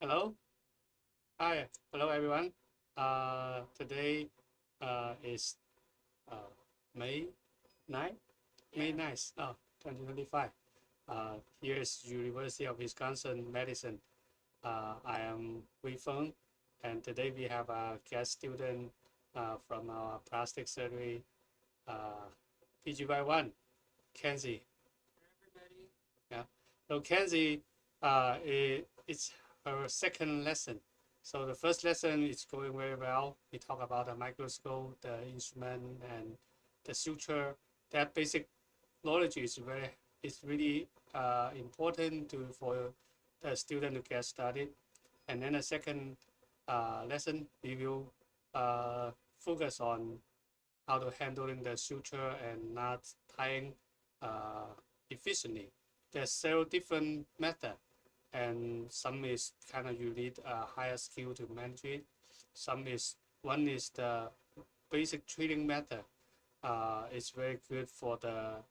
Hello. Hi. Hello, everyone. Today is uh, May 9th. May 9th, 2025. Here is University of Wisconsin, Madison. I am Weifeng, and today we have a guest student from our plastic surgery PGY 1, Kensie. Yeah. So Kenzie, it's her second lesson. So the first lesson is going very well. We talk about the microscope, the instrument, and the suture. That basic knowledge is really important for the student to get started. And then the second lesson, we will focus on how to handling the suture and not tying efficiently. There's several different methods, and some is kind of you need a higher skill to manage it. Some is one is the basic treating method. It's very good for the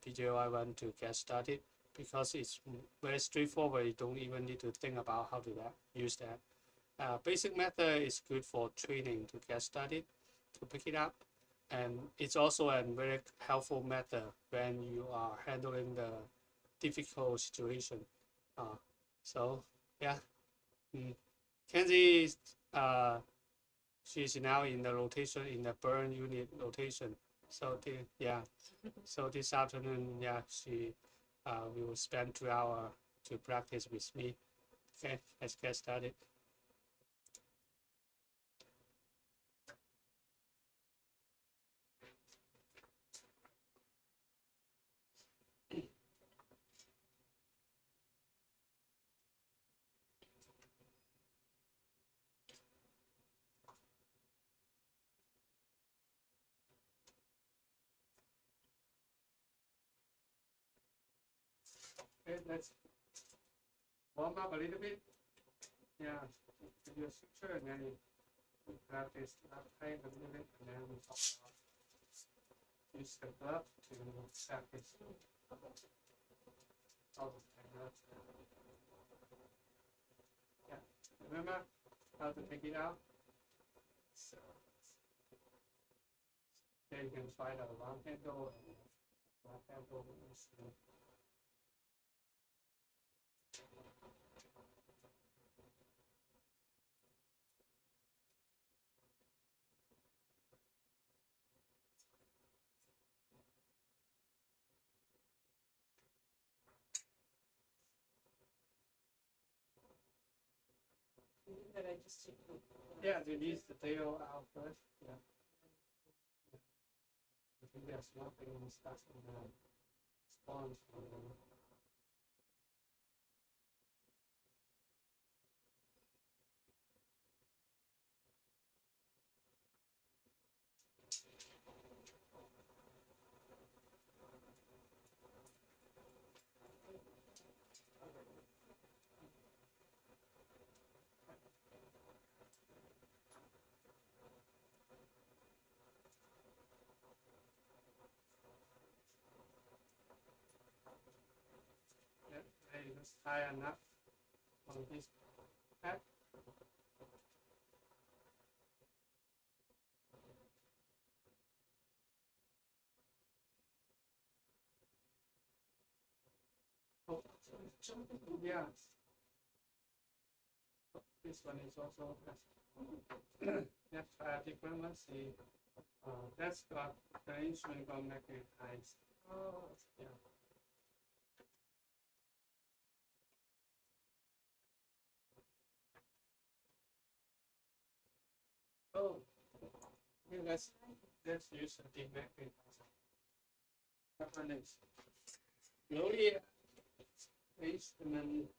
PJY one to get started because it's very straightforward. You don't even need to think about how to use that. Basic method is good for training to get started, to pick it up, and it's also a very helpful method when you are handling the difficult situation. Uh, so yeah, mm. Kenzie, uh, she's now in the rotation in the burn unit rotation. So yeah, so this afternoon, yeah, she will spend 2 hours to practice with me. Okay, let's get started. Okay, let's warm up a little bit. Yeah, do your suture and then you practice uptake a little bit, and then we talk about use the glove to practice all the techniques. Yeah, remember how to take it out. So then you can try the long handle and flat handle. Yeah, release the tail out first. Yeah. I think there's nothing stuck in the sponge. Yeah, I just tie a knot on this pad. Oh, yeah. This one is also let's try a different one. See, that's got the instrument got magnetized. Oh, yeah. Oh, yeah, let's use a demagnetizer. That one is slowly instrument.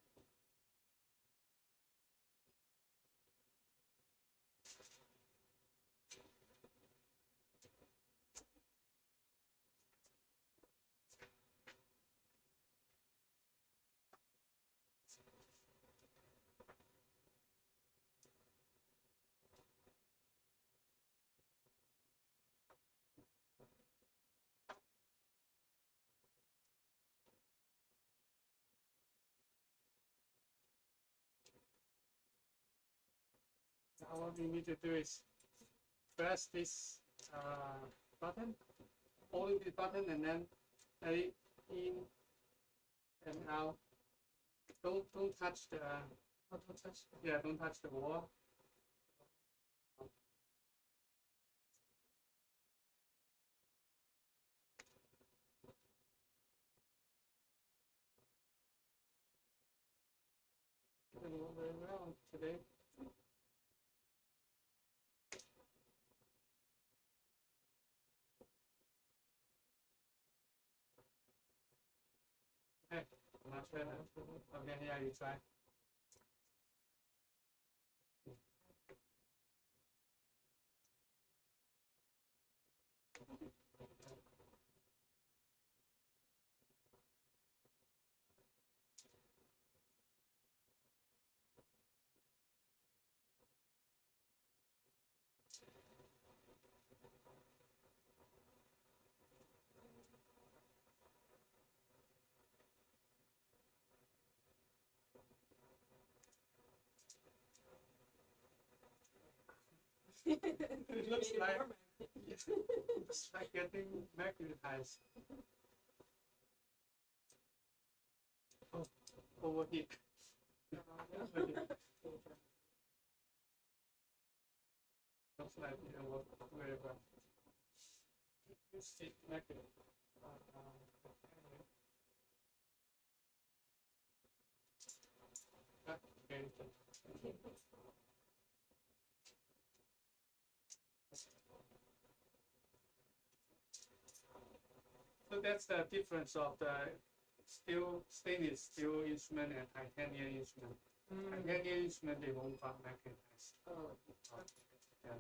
what we need to do is press this button, holding this button, and then let it in and out. Don't touch the. Don't touch. Yeah, don't touch the wall. Didn't work very well today. Okay, much better. Okay, yeah, you try. It looks like it's like getting magnetized. Oh, overheat. Looks like it didn't work very well. It's magnet. Okay. So that's the difference of the stainless steel instrument and titanium instrument. Titanium instrument, they won't magnetize. Oh. Yeah.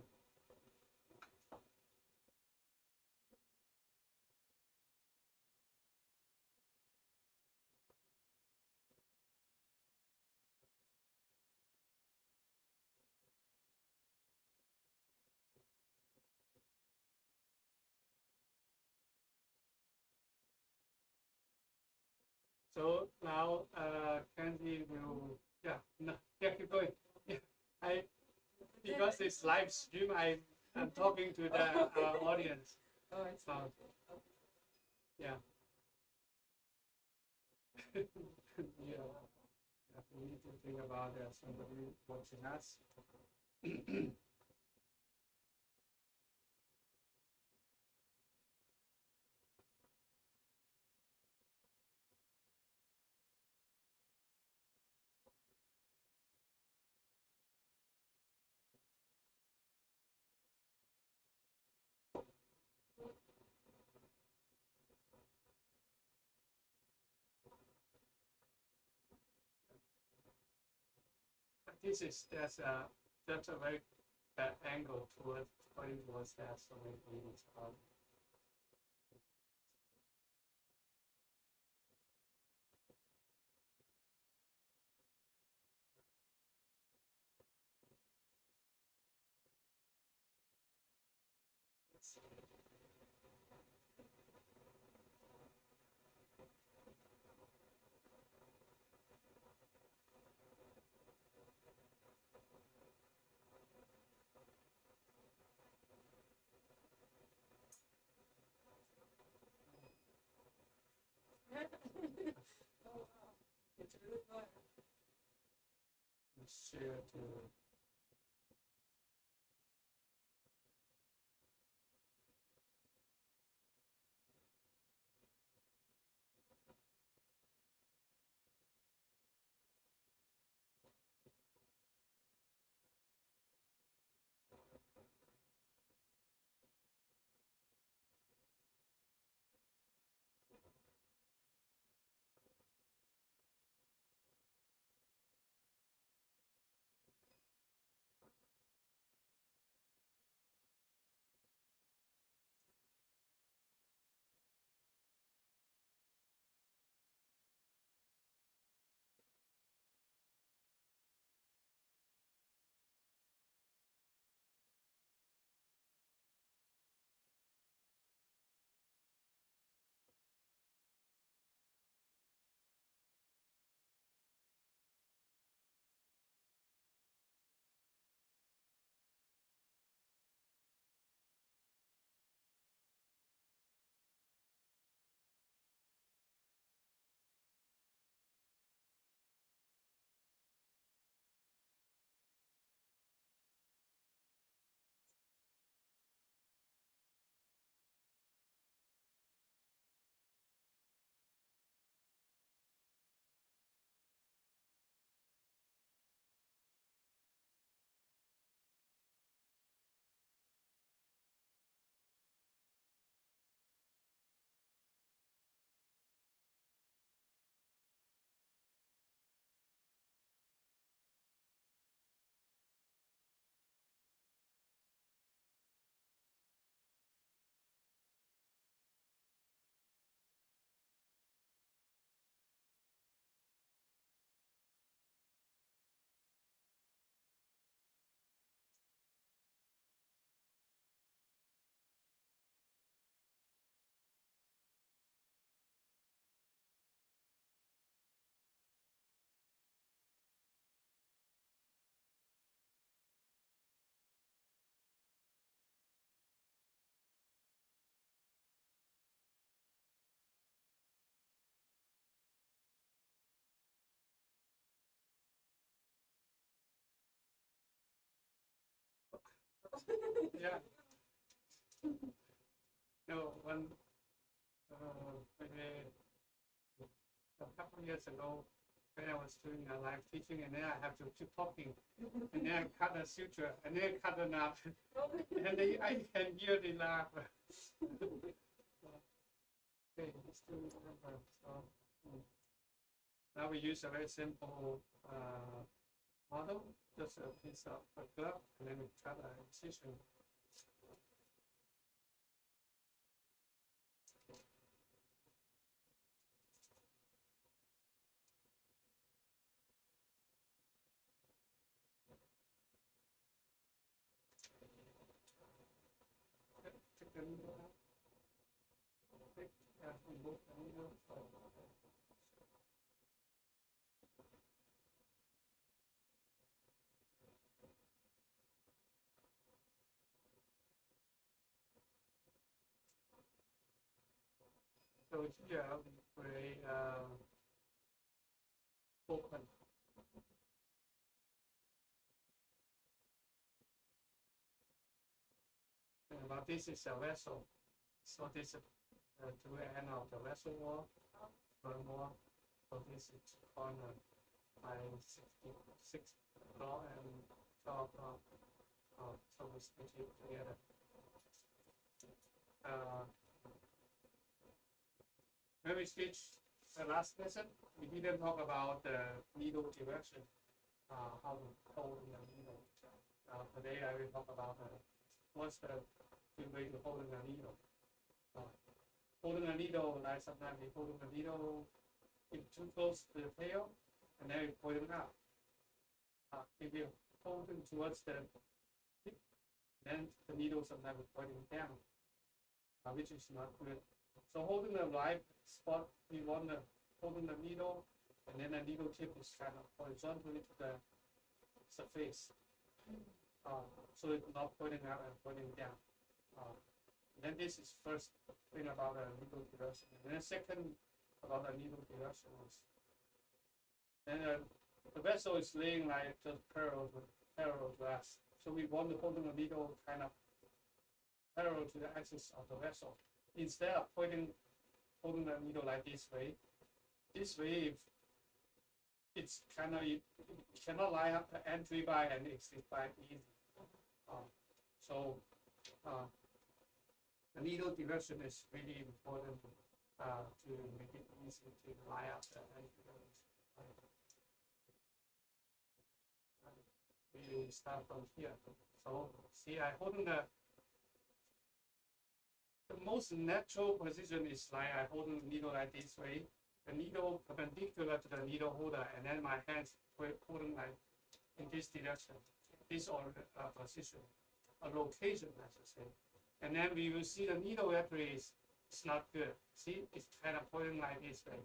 So now Kensie will keep going. Yeah, because it's live stream, I'm talking to the audience. Oh, it's yeah. Yeah, we need to think about somebody watching us. That's a very bad angle pointing towards that, so maybe it's hard. It's really fun. Share to. Yeah. No, maybe a couple of years ago, when I was doing a live teaching, and then I have to keep talking, and then I cut a suture, and then I cut a knot, and I can hear the laugh. Okay, still remember. So now we use a very simple model, just a piece of a glove, and then we cut an incision. Take the needle out. Remove the needle. So here we create open. And now this is a vessel. So this is two end of the vessel wall, one wall. So this is corner by 66 block and 12 block. So we stitch it together. When we stitch the last lesson, we didn't talk about the needle direction, how to hold the needle. Today I will talk about what's the good way to hold the needle. Holding a needle, like sometimes we hold the needle too close to the tail, and then we pull it out. If you hold it towards the tip, then the needle sometimes is pointing down, which is not good. So holding the right spot, we want to holding the needle, and then the needle tip is kind of horizontally to the surface. So it's not pointing out and pointing down. Then this is first thing about the needle direction. And then second about the needle direction is, then the vessel is laying like just parallel to us. So we want to hold the needle kind of parallel to the axis of the vessel. Instead of holding the needle like this way, if it's kind of, it cannot line up the entry by and exit by easy. So the needle direction is really important to make it easy to line up the entry. We start from here. So see, I holding the most natural position is like I hold the needle like this way, the needle perpendicular to the needle holder, and then my hands holding like in this direction, this position, a location, I should say. And then we will see the needle actually is not good. See, it's kind of pointing like this way.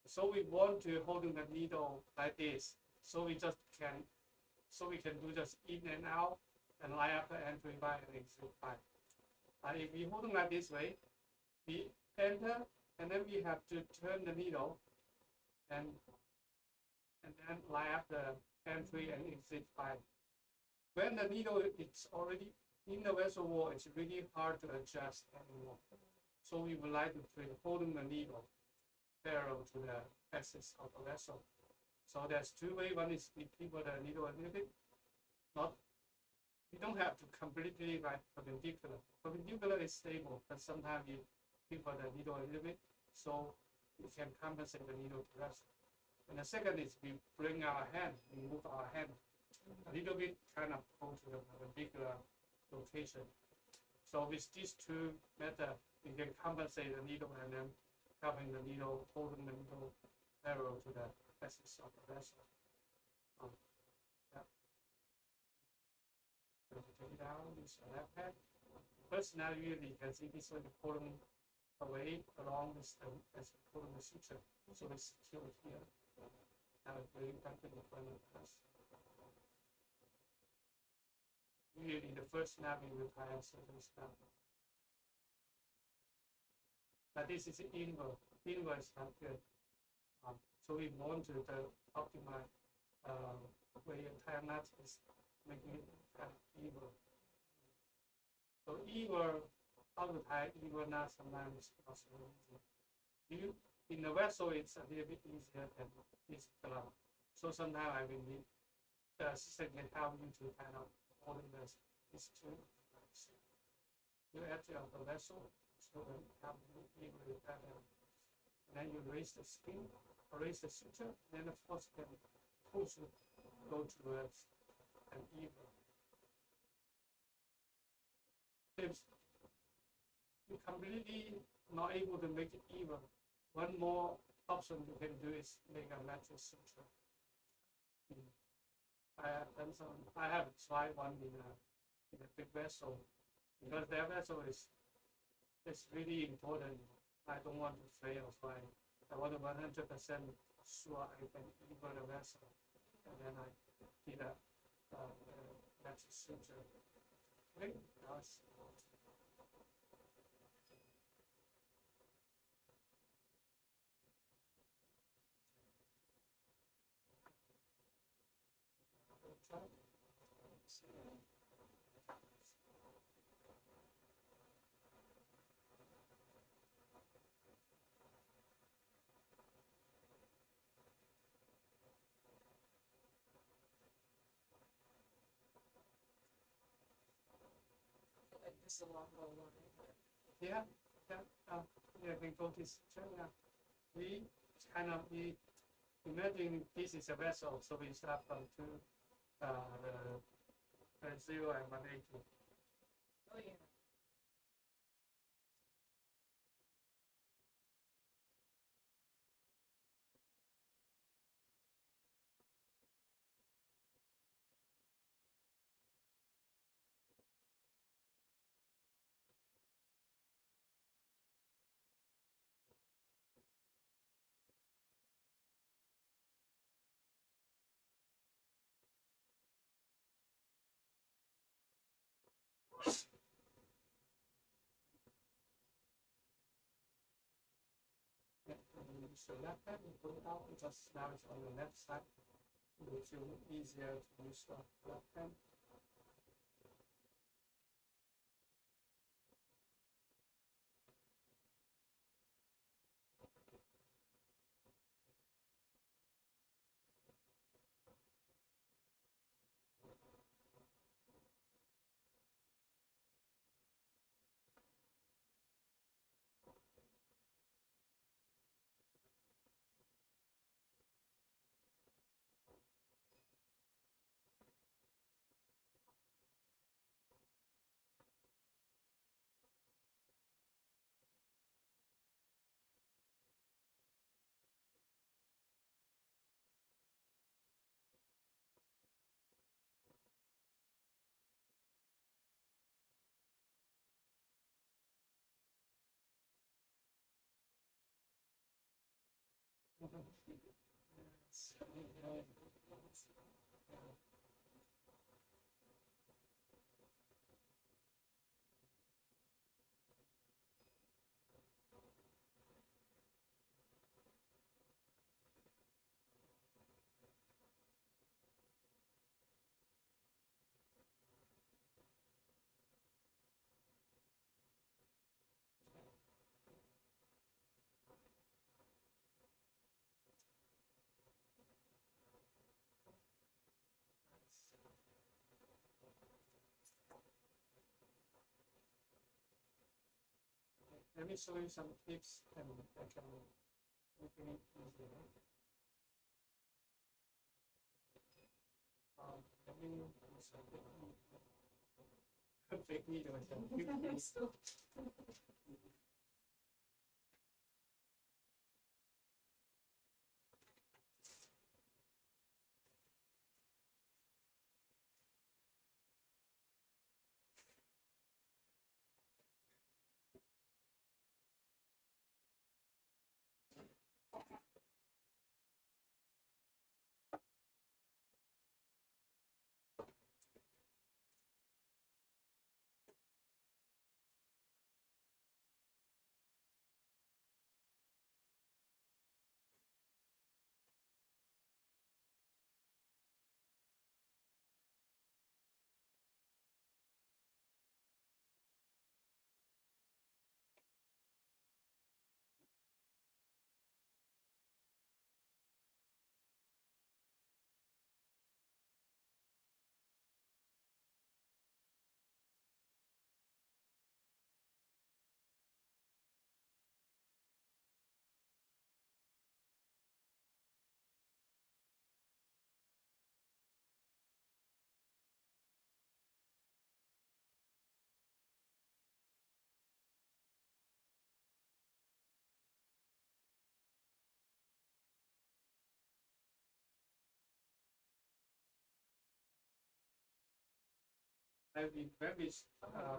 So we want to holding the needle like this. So we can do just in and out and line up the entry by and exit by. If we hold them like this way, we enter, and then we have to turn the needle and then line up the entry and exit by. When the needle is already in the vessel wall, it's really hard to adjust anymore. So we would like to hold the needle parallel to the axis of the vessel. So there's two ways. One is we pivot the needle a little bit. You don't have to completely like perpendicular. Perpendicular is stable, but sometimes you pivot the needle a little bit, so we can compensate the needle direction. And the second is we bring our hand, we move our hand a little bit, kind of go to the perpendicular location. So with these two methods, we can compensate the needle and then helping the needle, holding the needle parallel to the axis of the vessel. Take it out, use your left hand. First, now you can see this one pulling away along this as pulling the suture. So it's secured here. Now bring it back in front of us. Usually the first snap we will tie a certain snap. But this is inward. Inward is not good. So we want to the optimal way of tie a knot is making it kind of even. So even how to tie even not sometimes not so easy. You in the vessel it's a little bit easier than this glove. So sometimes I will need the assistant can help you to kind of hold this two. You add the vessel so that help you evenly kind of, and then you raise the skin, raise the suture, then the force can push it go towards an even. If you completely not able to make it even, one more option you can do is make a lateral suture. I have done some. I have tried one in a big vessel because that vessel is really important. I don't want to fail, so I want to 100% sure I can even the vessel, and then I did a lateral suture. Okay, that's. This is a long line. Yeah, yeah, we go this yeah. We kind of imagine this is a vessel, so we start from the 0 and 180. Oh yeah. Yeah, and use the left hand and pull it out because now it's on the left side. It will feel easier to use the left hand. Yes. Let me show you some tips and I can make it easier. Let me use a big needle. when we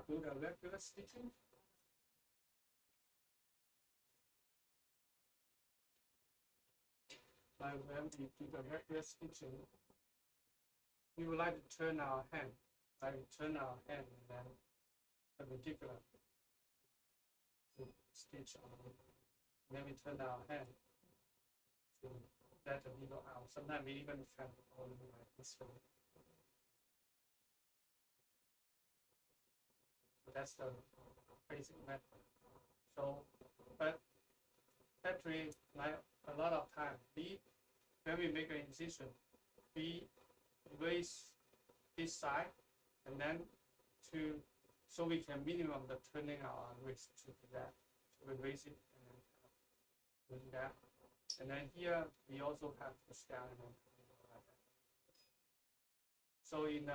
do the regular stitching, like when we do the regular stitching, we would like to turn our hand, and then perpendicular to stitch on. Then we turn our hand to let the needle out. Sometimes we even can hold it like this way. So that's the basic method. So, but actually, like a lot of time, when we make an incision, we raise this side and then so we can minimum the turning our wrist to do that. So we raise it and then doing that. And then here we also have to down and then like that. So in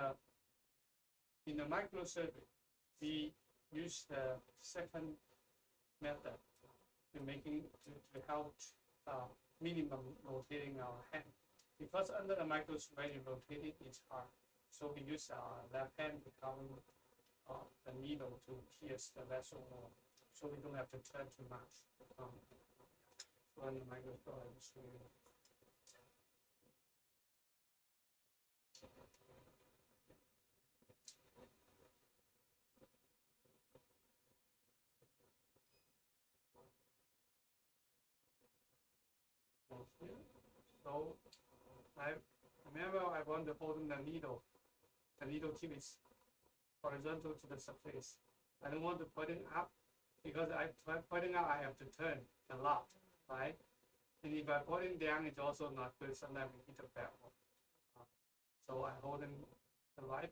the microsurgery, we use the second method to help minimum rotating our hand, because under the microscope rotating is hard. So we use our left hand to cover the needle to pierce the vessel wall, so we don't have to turn too much. So in the microscope, I will show you. So I remember I want to hold the needle. The needle tip is horizontal to the surface. I don't want to put it up, because putting up I have to turn a lot, right? And if I put it down, it's also not good. Sometimes we hit a bad one. So I hold in the right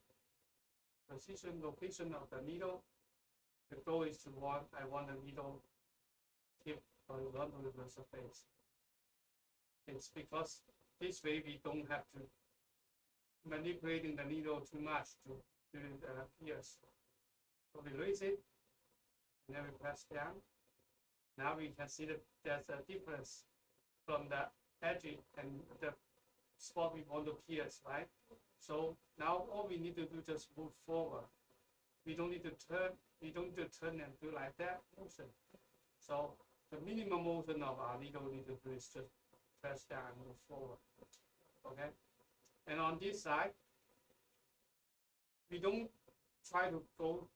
location of the needle. The goal is I want the needle tip horizontal to the surface. It's because this way we don't have to manipulating the needle too much to do the pierce. So we raise it and then we press down. Now we can see that there's a difference from the edge and the spot we want to pierce, right? So now all we need to do is just move forward. We don't need to turn. We don't need to turn and do like that motion. So the minimum motion of our needle need to do is just press down and move forward. Okay. And on this side, we don't try to go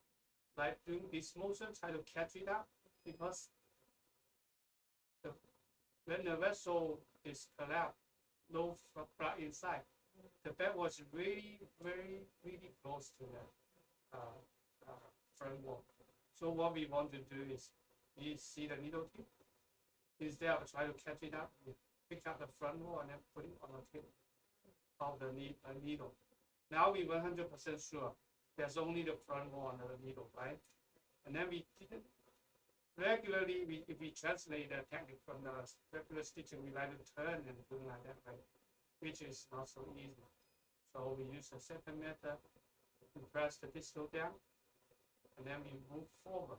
like doing this motion, try to catch it up, because when the vessel is collapsed, no blood inside, the bed was really, very, really close to the front wall. So what we want to do is, we see the needle tip. Instead of trying to catch it up, we pick up the front wall and then put it on the tip of the needle. Now we 100% sure there's only the front wall on the needle, right? And then we didn't regularly, if we translate the technique from the regular stitching, we like to turn and do like that, right? Which is not so easy. So we use the second method. We press the distal down, and then we move forward.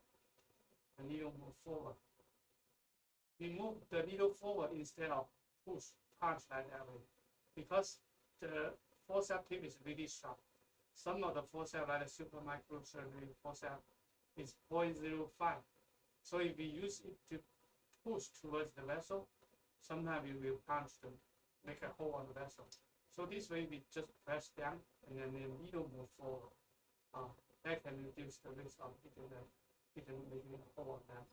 The needle move forward. We move the needle forward instead of punch like that way, because the forceps tip is really sharp. Some of the forceps, like the super microsurgery forceps, is 0.05. So if we use it to push towards the vessel, sometimes we will punch to make a hole on the vessel. So this way we just press down and then the needle move forward. That can reduce the risk of making a hole on that.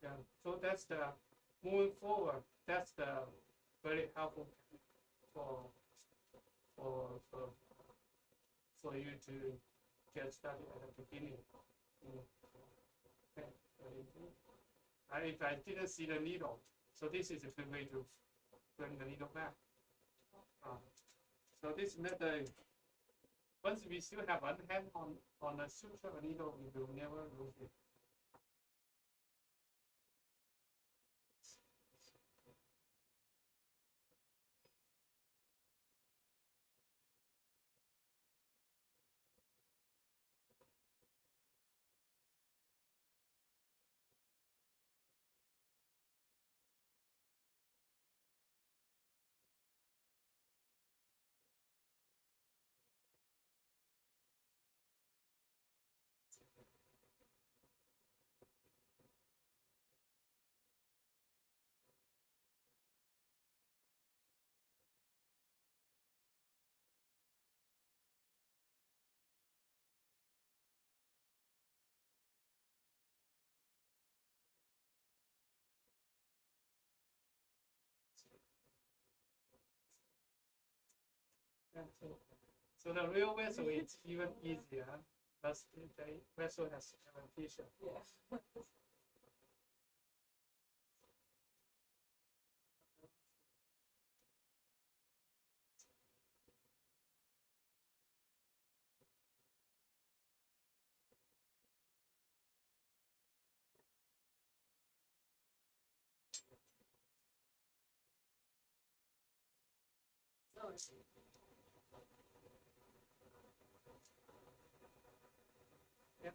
Yeah. So that's the moving forward. That's the very helpful for you to get started at the beginning. Okay. If I didn't see the needle, so this is a good way to bring the needle back. So this method, once we still have one hand on the suture of a needle, we will never lose it. So the real vessel is even easier because the vessel has cementation. Yeah. Oh, I see. Yep.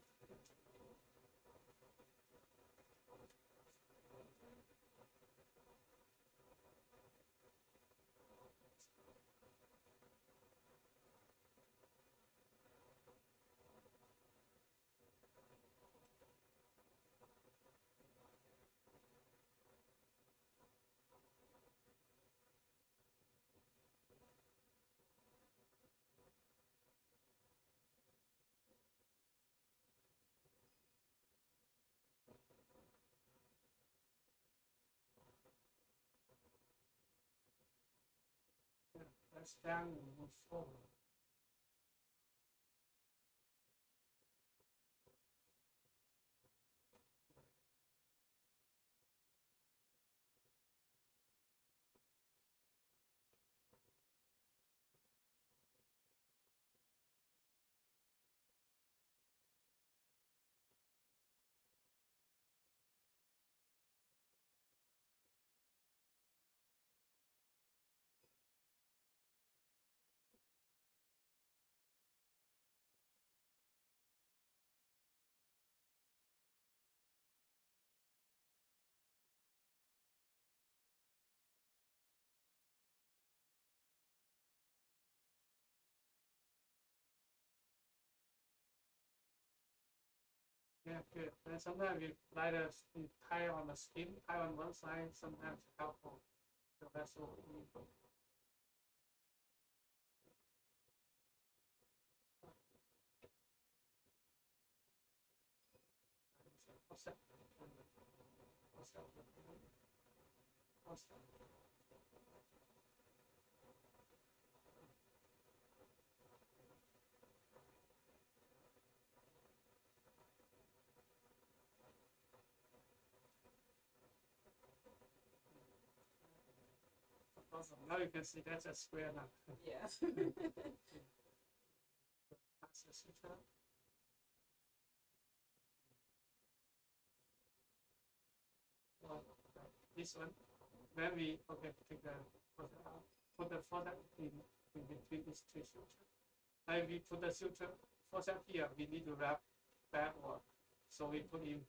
Let's down and move forward. Yeah, good. And sometimes we tie on the skin, tie on one side, sometimes helpful. The vessel. What's that? What's that? What's that? Awesome. Now you can see that's a square now. Yeah. That's the suture. Well, this one. Then we take the put the faucet in between these two sutures. And we put the suture faucet here. We need to wrap backward, so we put in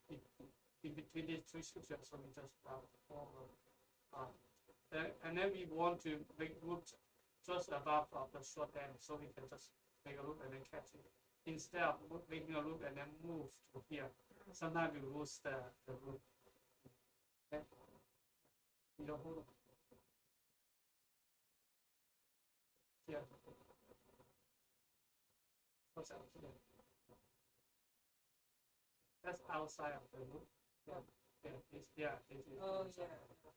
between these two sutures. So we just wrap forward. And then we want to make loop just above of the short end, so we can just make a loop and then catch it. Instead of making a loop and then move to here, sometimes we lose the loop. Okay? You don't hold here. What's up here? That's outside of the loop. Yeah, this is. Oh, inside. yeah.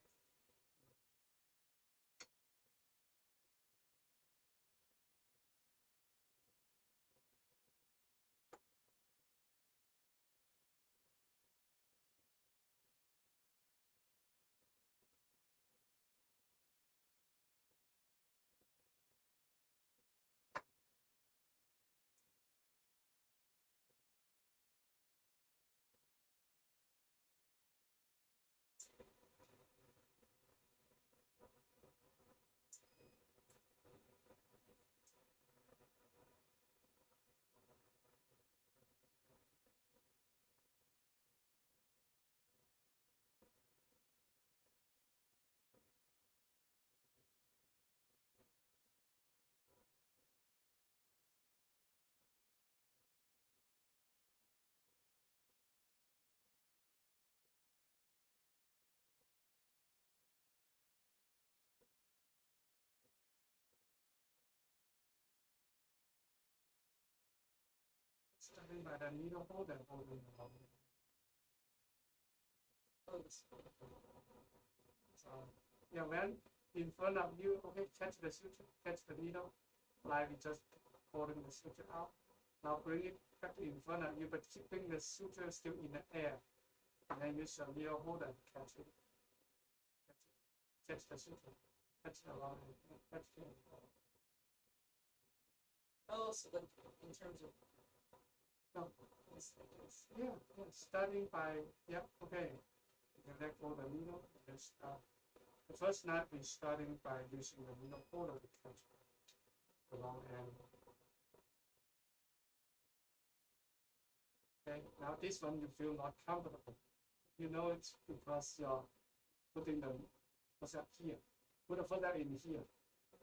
Starting by the needle hold and holding the loop. So yeah, when in front of you, catch the suture, catch the needle, like we just pulling the suture out. Now bring it back in front of you, but keeping the suture still in the air. And then use a needle holder to catch it. Catch the suture. Catch it around and catch it. Oh, so like in terms of No. Yeah, yeah. Starting by, yeah, okay. You let go the needle and start. The first knot is starting by using the needle holder to catch the long end. Okay, now this one you feel not comfortable. You know it's because you're putting the what's up here. Put the further in here.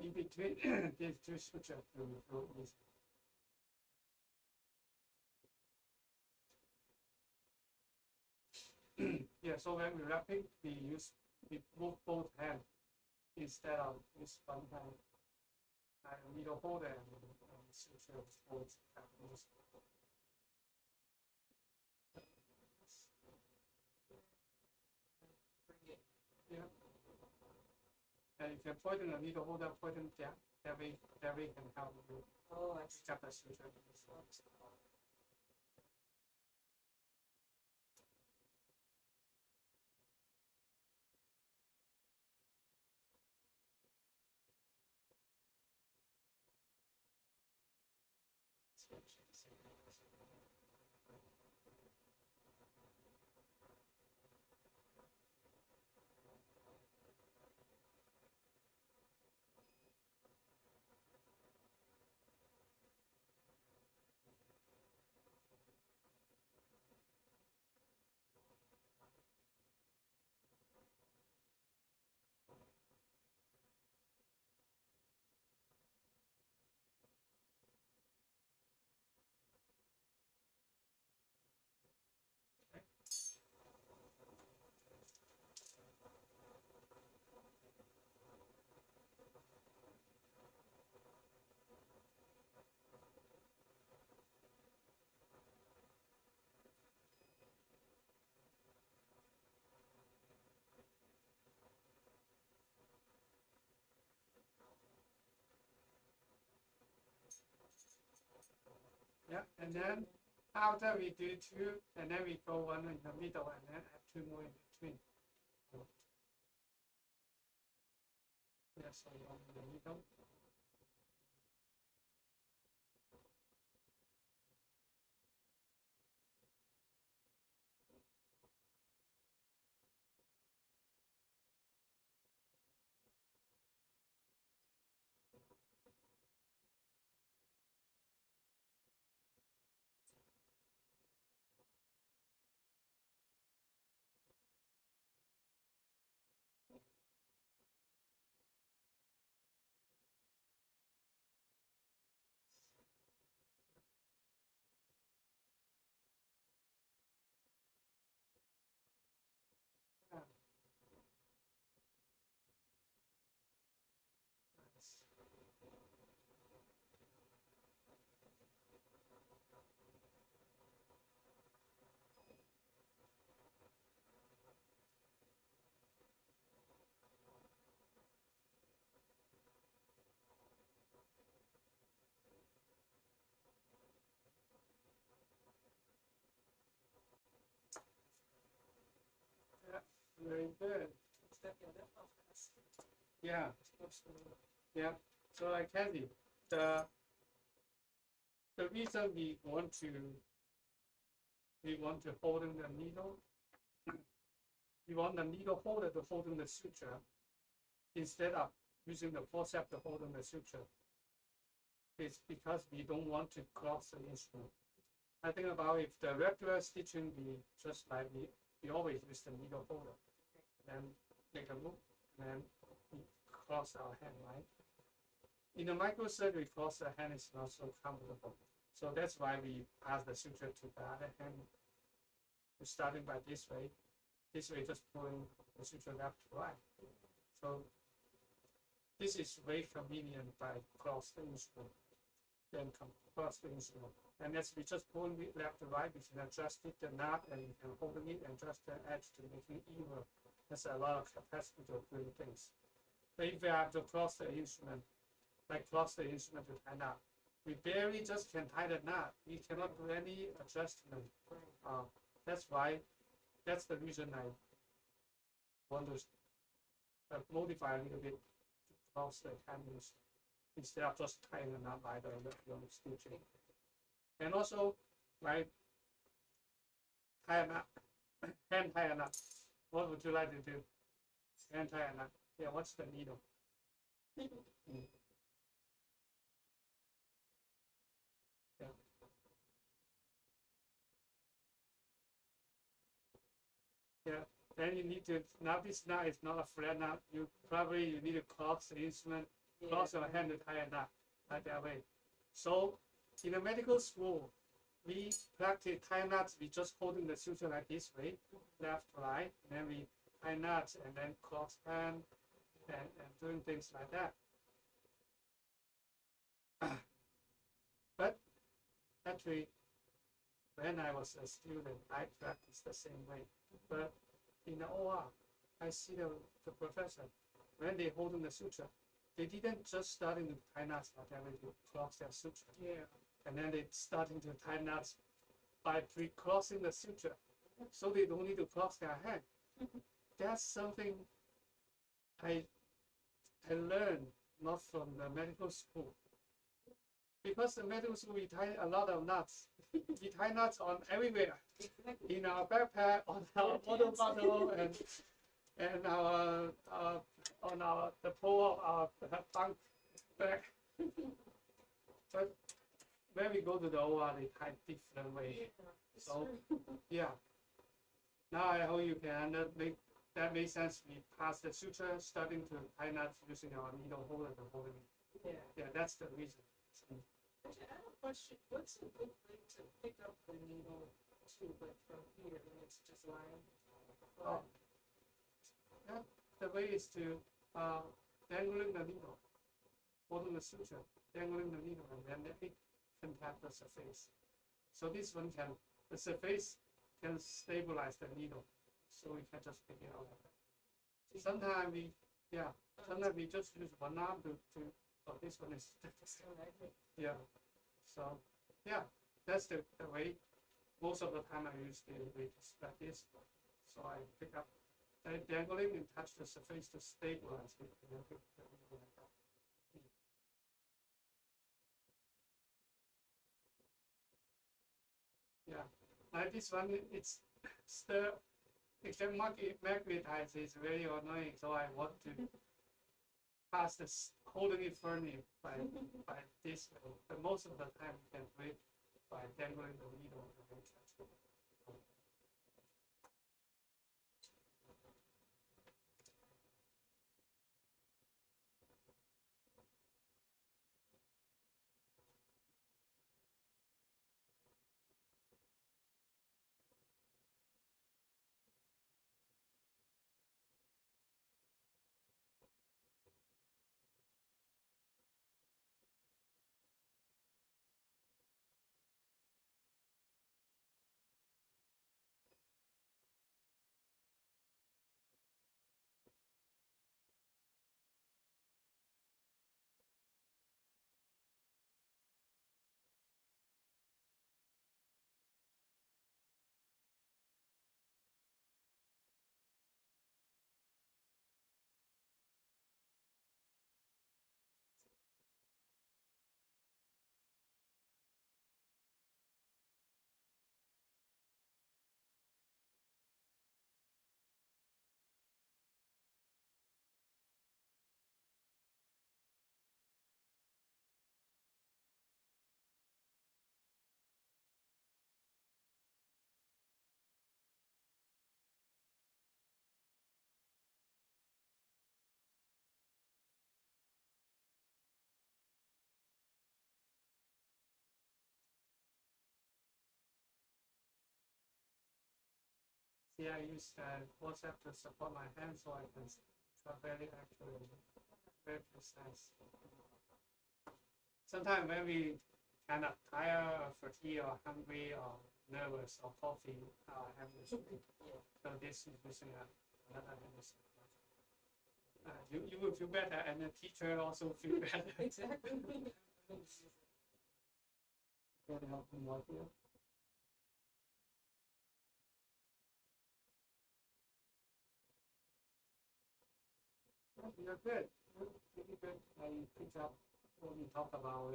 In between these two sutures, you will feel easy. Yeah, so when we wrapping, we move both hands instead of use one hand. I needle holder and suture both hands. bring it. Yeah. And you can point in the needle holder, point it down. That way can help you Oh, I see. cut the suture. Yeah, and then after we do two, and then we go one in the middle, and then add two more in between. Yeah, so one in the middle. Yeah. Nice. Yeah, very good. Step in that off fast. Yeah, yeah. So like Kensie, the reason we want to hold in the needle, we want the needle holder to hold in the suture instead of using the forceps to hold in the suture. It's because we don't want to cross the instrument. I think about if the regular stitching, we just like we always use the needle holder, and then make a loop, and then we cross our hand, right? In the microsurgery, cross the hand is not so comfortable. So that's why we pass the suture to the other hand. We're starting by this way, just pulling the suture left to right. So this is very convenient by cross the instrument, then cross the instrument. And as we just pulling it left to right, we can adjust it, the knot, and you can open it and adjust the edge to make it even. There's a lot of capacity to doing things. But if we have to cross the instrument, I cross the instrument to tie knot. We barely just can tie the knot. We cannot do any adjustment. That's why. That's the reason I want to modify a little bit to cross the handles instead of just tying a knot like the stitching. And also, like tie a knot, hand tie a knot. What would you like to do? Hand tie a knot. Yeah, what's the needle? Yeah. Yeah. Then you need to, now this knot is not a flat knot. You need to cross the instrument, cross your hand to tie a knot like that way. So in the medical school, we practice tie knots. We just holding the suture like this way, left, right, and then we tie knots and then cross hand and doing things like that. But actually, when I was a student, I practiced the same way. But in the OR, I see the professor, when they holding the suture, they didn't just starting to tie knots like that way to cross their suture. Yeah. And then they starting to tie knots by pre-crossing the suture, so they don't need to cross their hand. That's something I learned not from the medical school. Because the medical school, we tie a lot of knots. We tie knots on everywhere, in our backpack, on our water bottle, and our on the pole of our bunk bag. But when we go to the OR, they tie different way. So yeah. Now I hope you can make that makes sense. We pass the suture, starting to tie knots using our needle holder and holding it. Yeah, that's the reason. Actually, I have a question. What's a good way to pick up the needle to like from here when it's just lying? Oh, yeah, the way is to dangling the needle, holding the suture, dangling the needle, and then it can tap the surface. So this one can, the surface can stabilize the needle, so we can just pick it out. Sometimes we just use one arm to oh, this one is yeah. So yeah, that's the way. Most of the time I use the way like this. So I pick up dangling and touch the surface to stabilize it. And then pick the needle like that. Yeah, like this one, it's still except magnetize is very annoying. So I want to pass this holding it firmly by this way. But most of the time you can do it by dangling the needle and then catch it. See, I use WhatsApp to support my hand so I can very accurate, very precise. Sometimes when we kind of tired or fatigue or hungry or nervous or coffee, our hand is weak. So this is using another hand. You will feel better, and the teacher also feel better. Exactly. Can I help you more here? You're good. You're pretty good. I picked up what we talked about.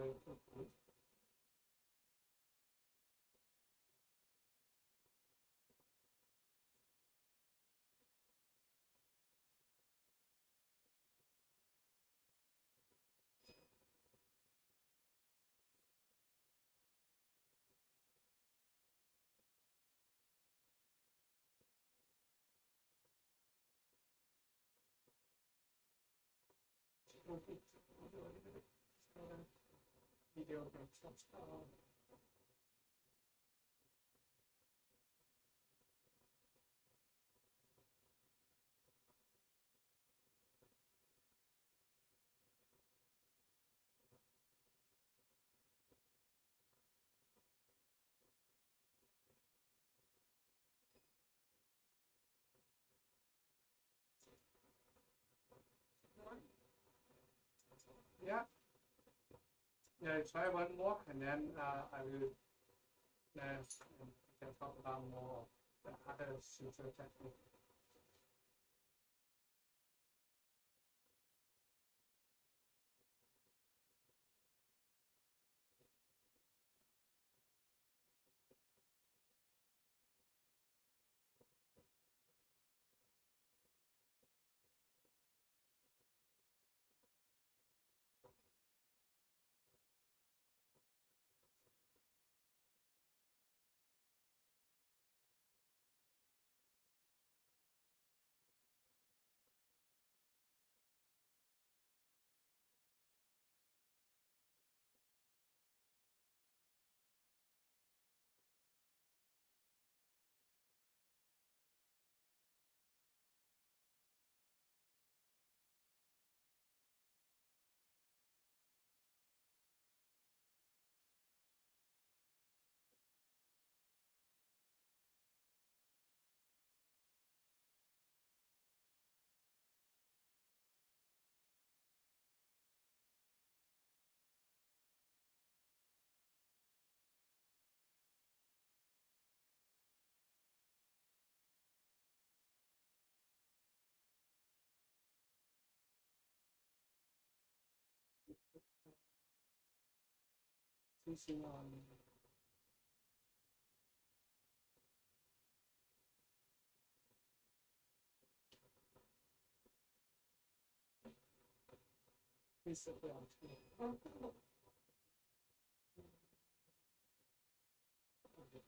Video. Yeah. Yeah, try one more, and then I will we can talk about more the other suture technique. Teaching on basically on two. What's the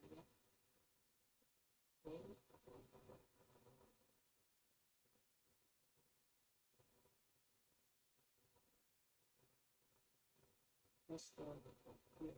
yeah.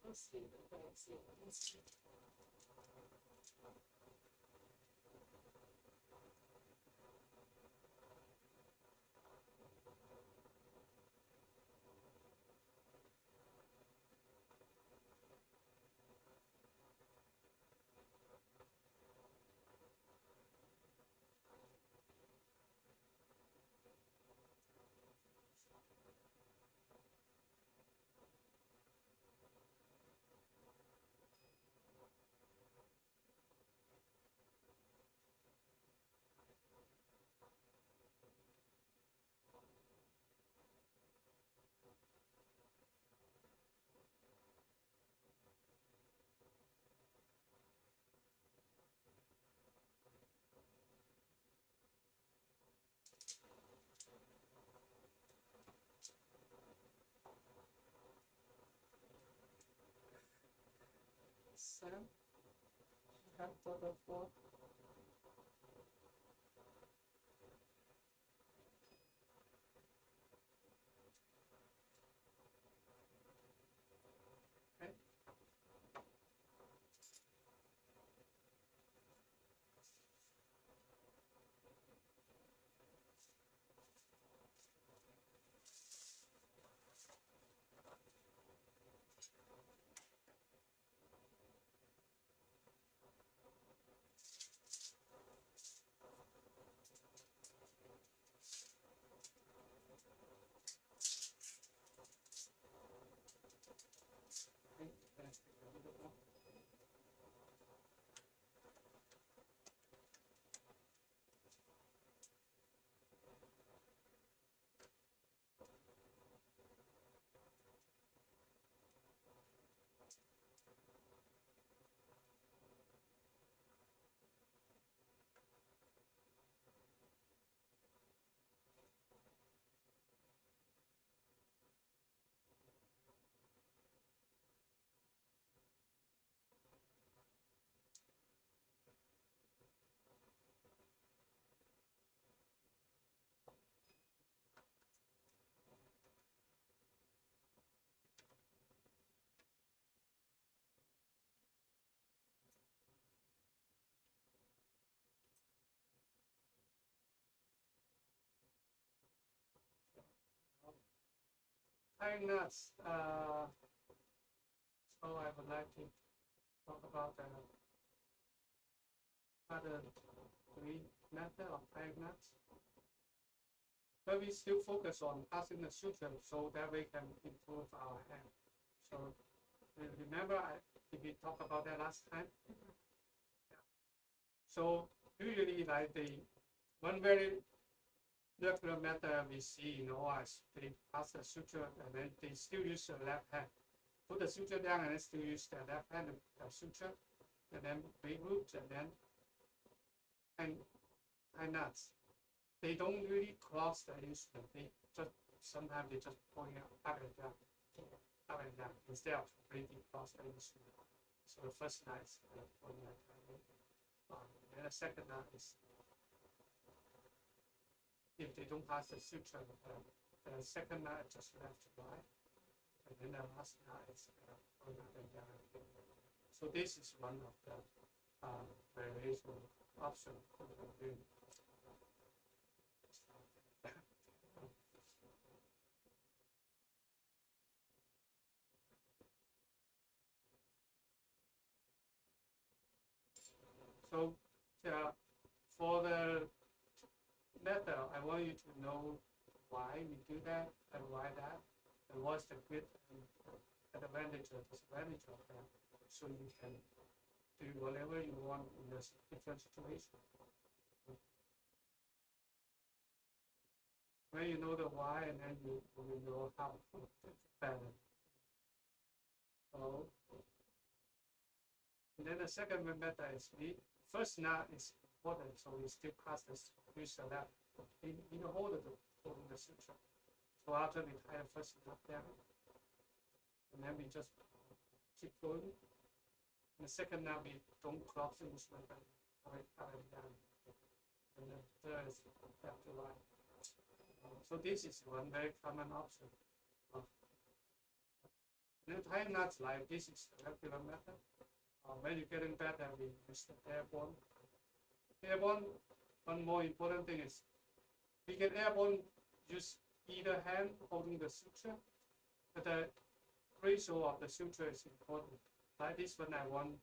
Let's see. Let's see. Let's see. Sam, have total four. tying nuts. So I would like to talk about other three method of tying nuts. But we still focus on passing the suture so that we can improve our hand. So remember, we talked about that last time. Yeah. So usually, like one very regular method we see in ORs, they pass the suture and then they still use the left hand. Put the suture down and then still use the left hand suture, and then make roots and then tie nuts. They don't really cross the instrument. They just sometimes they just point up and down, instead of completely cross the instrument. So the first knot is pointing at and the second knot is if they don't pass the suture, the second knot is just left to right, and then the last knot is pointing up and down. So this is one of the variation option for the doing. So for the method, I want you to know why we do that and why that, and what's the good advantage or disadvantage of that, so you can do whatever you want in this different situation. When you know the why, and then you will know how to better. So, and then the second method is first knot is important, so we still pass this use the left in order to holding the suture. So after we tie the first knot down, and then we just keep going. And the second knot we don't cross the instrument, but up and down. And the third is left to right. So this is one very common option. And then tying knots like this is the regular method. When you're getting better, we use the airborne. Airborne, one more important thing is we can airborne use either hand holding the suture, but the ratio of the suture is important. Like this one, I want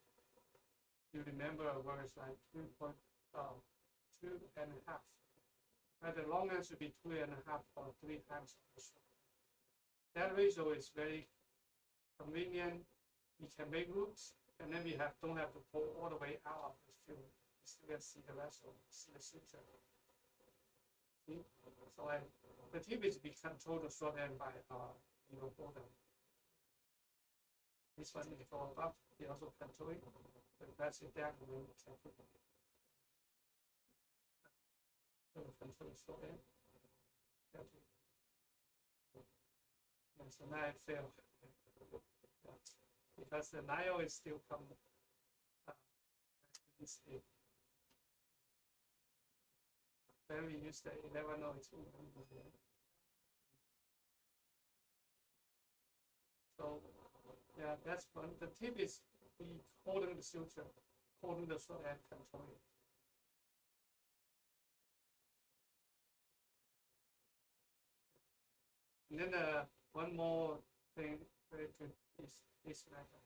you remember a word is like 2.2 and a half. But the long end should be 2.5 or 3 times of the shoulder. That ratio is very convenient. We can make roots, and then we don't have to pull all the way out of the field. You still can see the vessel, see the suture. See? So the tip is we control the short end by holder. This one is go above. We also control it. We press it down and then we can put it. Control the short end. And so now it failed. Because the Nile is still coming this state. Then we use the 11 it's so yeah, that's one. The tip is we holding the suture, holding the short end, controlling. And then one more thing very good is this method.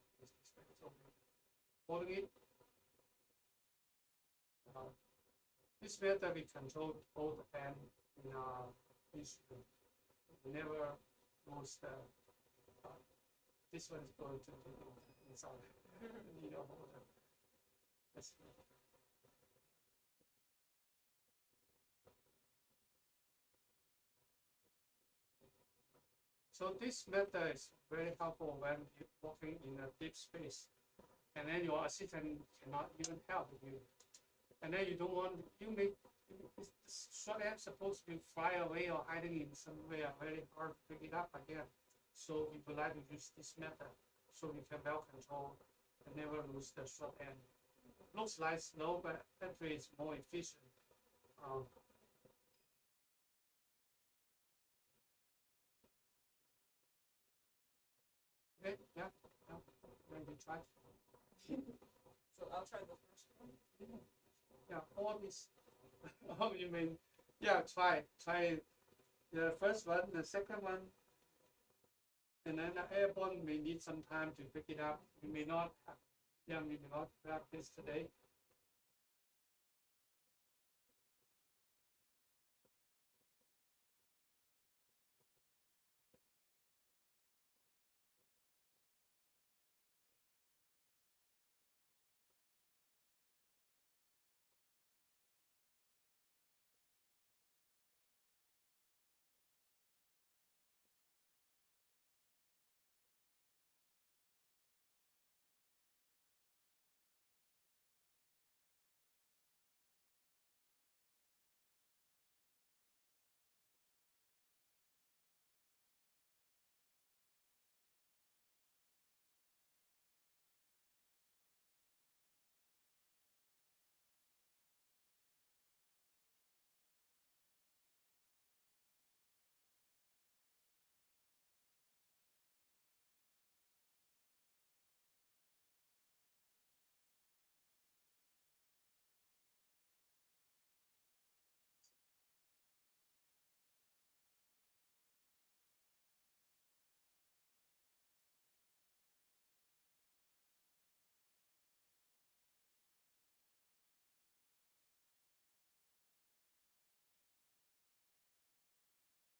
Holding it. This method we control both hand in our instrument. We never lose the. This one is going to be inside. Holder. So this method is very helpful when you're walking in a deep space, and then your assistant cannot even help you. And then you don't want, this short end supposed to be fly away or hiding in somewhere, very hard to pick it up again. So we would like to use this method so we can well control and never lose the short end. Looks like slow, but actually it's more efficient. Okay, yeah, maybe try. So I'll try the first one. Yeah, all this. Oh, you mean, yeah, try the first one, the second one. And then the airborne may need some time to pick it up. We may not have, we may not practice today.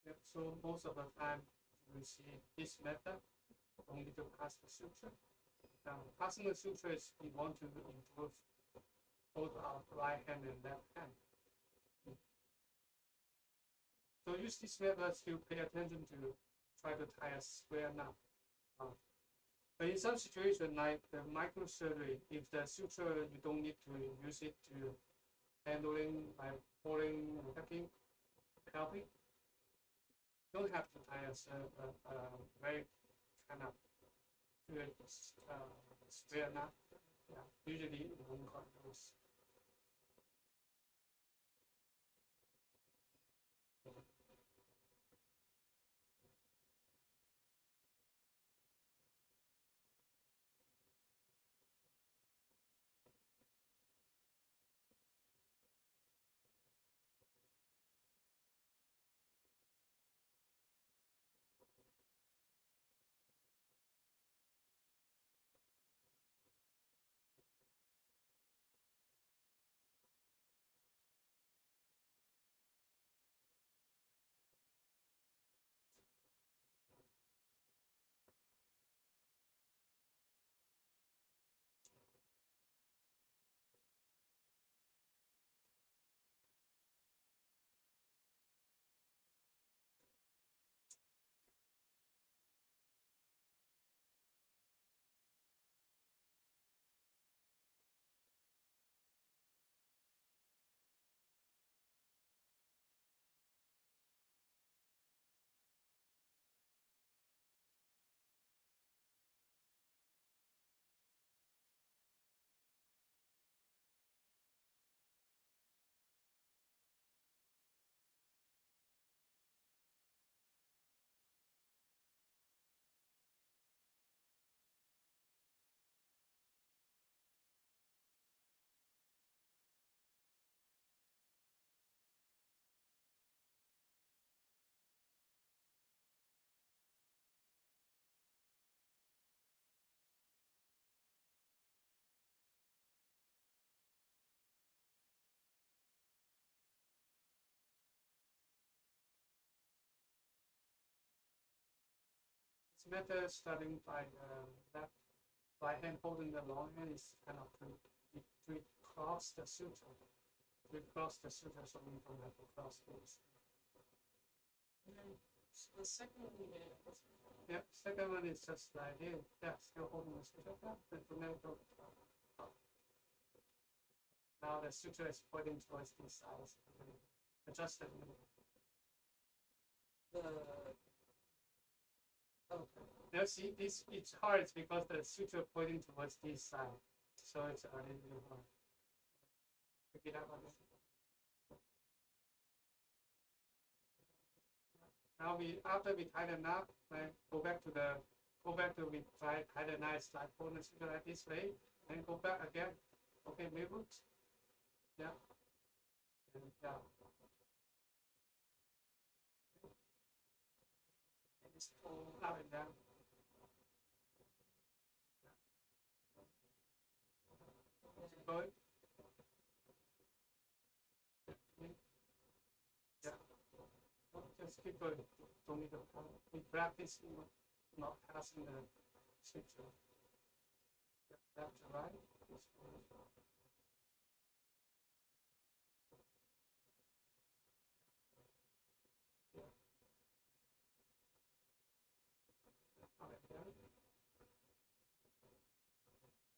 Yep. So most of the time we see this method only to pass the suture. Now, passing the suture is we want to improve both our right hand and left hand. So use this method to pay attention to try to tie a square knot. But in some situations like the microsurgery, if the suture you don't need to use it to handling by pulling and tucking, helping, you don't have to tie a very kind of good square knot. Yeah, usually it won't cut those. This method starting by left right hand holding the long hand is kind of to cross the suture. To cross the suture so we don't have to cross this. And then the second one we did was Yeah, second one is just like here. Yeah, still holding the suture. Now the suture is pointing towards this side. Adjust it. the okay. Now see, this it's hard because the suture pointing towards this side, so it's a little bit hard. Pick it up on this. Now after we tie the knot, right, go back to we tie the knot, like pulling the suture like this way, and go back again. Okay, move it. Yeah. And yeah. And just pull Up and down. going. Yeah. Just keep going. Don't need to we practice not passing the suture. Left to right.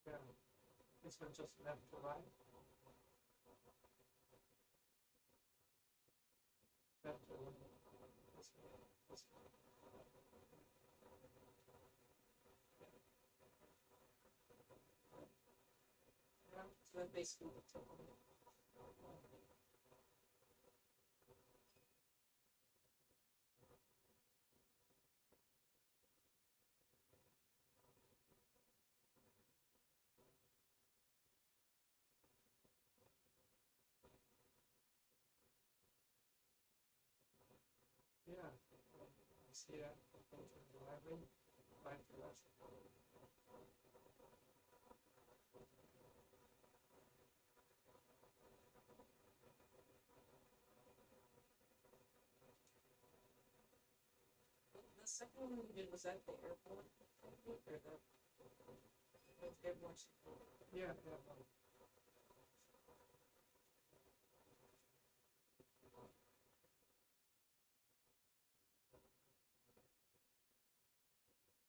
Yeah. This one just left to right. Left to right. This one. This one. Yeah, so that basically what took me. Yeah. I see that. Go to the library. Right to left. The second one we did, was that the airborne technique or the airborne support? Yeah.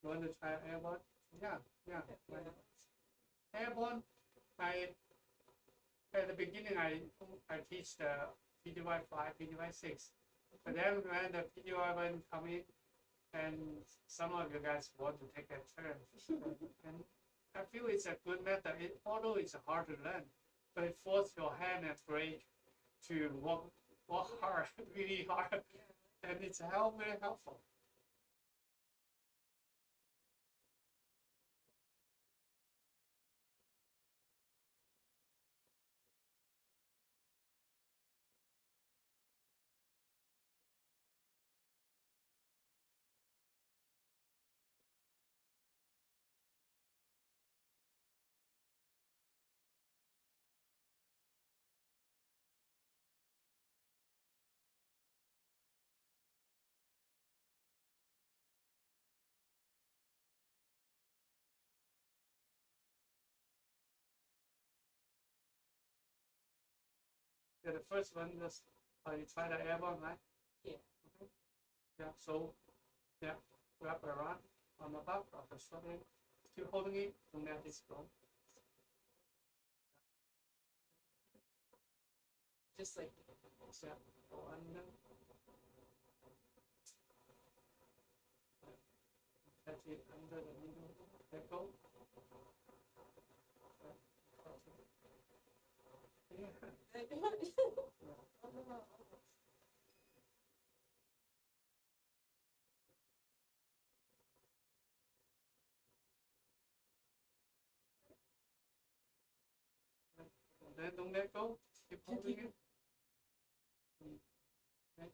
You want to try airborne? Yeah. Yeah. Airborne, at the beginning I teach the PGY 5, PGY 6. But then when the PGY 1 come in, and some of you guys want to take a turn, and I feel it's a good method. Although it's hard to learn, but it forces your hand and brain to work hard, really hard, and it's very helpful. Yeah, the first one is you try the airborne, right? Yeah. Okay. Yeah. So wrap around on the back of the shoulder, still holding it. Don't let it go. Just like Yeah. Go under. Catch it under the needle. Let go. Yeah. Then don't let go. Keep holding it. Okay.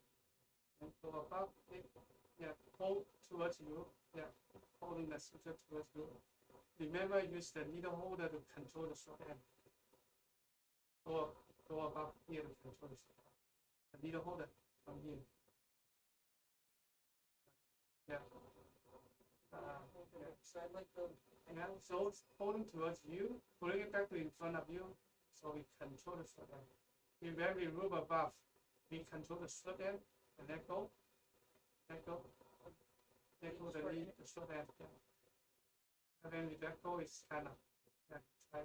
And go above it. Yeah. Hold towards you. Yeah. Holding the suture towards you. Remember, use the needle holder to control the short end. Go above here to control the short end. The needle holder from here. Yeah. so I like the Yeah. So it's holding towards you, pulling it back to in front of you, so we control the short end. When we move above, we control the short end and let go. Let go. Let go the short end. Yeah. And then we let go, it's kind of try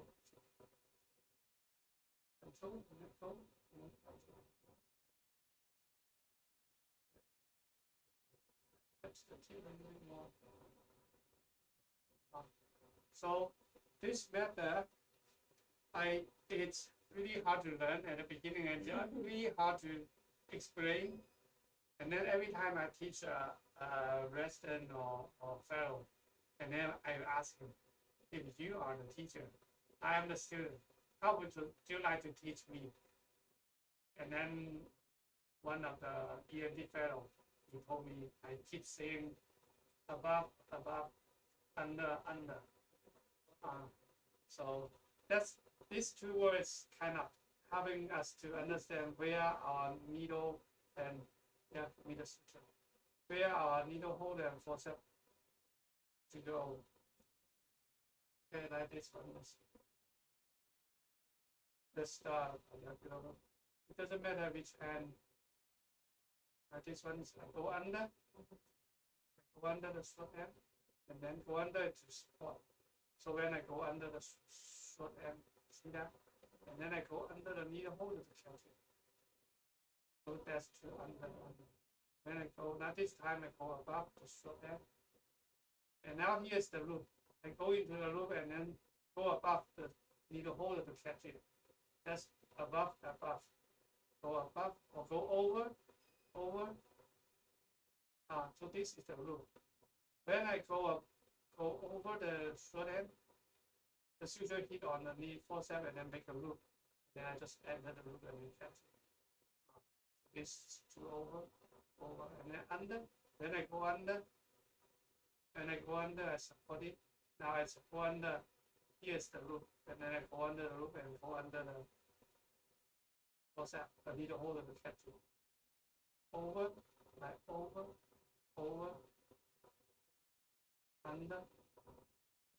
control, let go, and control. Touch the tip a little more. So this method, it's really hard to learn at the beginning and really hard to explain. And then every time I teach a resident or fellow, and then I ask him, if you are the teacher, I am the student, how would you like to teach me? And then one of the EMD fellow, he told me, I keep saying above, under. So these two words kind of helping us to understand where our needle and needle suture, where our needle holder and forceps to go. Okay, like this one is the start of the global. It doesn't matter which end. Like this one is like go under the short end, and then go under to support. So when I go under the short end, see that? And then I go under the needle holder to catch it. So that's to under. Then I go, now this time I go above the short end. And now here's the loop. I go into the loop and then go above the needle holder to catch it. That's above. Go above or go over. So this is the loop. When I go over the short end, the suture hit on the knee forceps and then make a loop. Then I just enter the loop and then catch it. This to over, and then under. Then I go under. When I go under, I support it. Now I support under. Here's the loop, and then I go under the loop and go under the forceps. I need to hold it to catch it. Over, like over, under.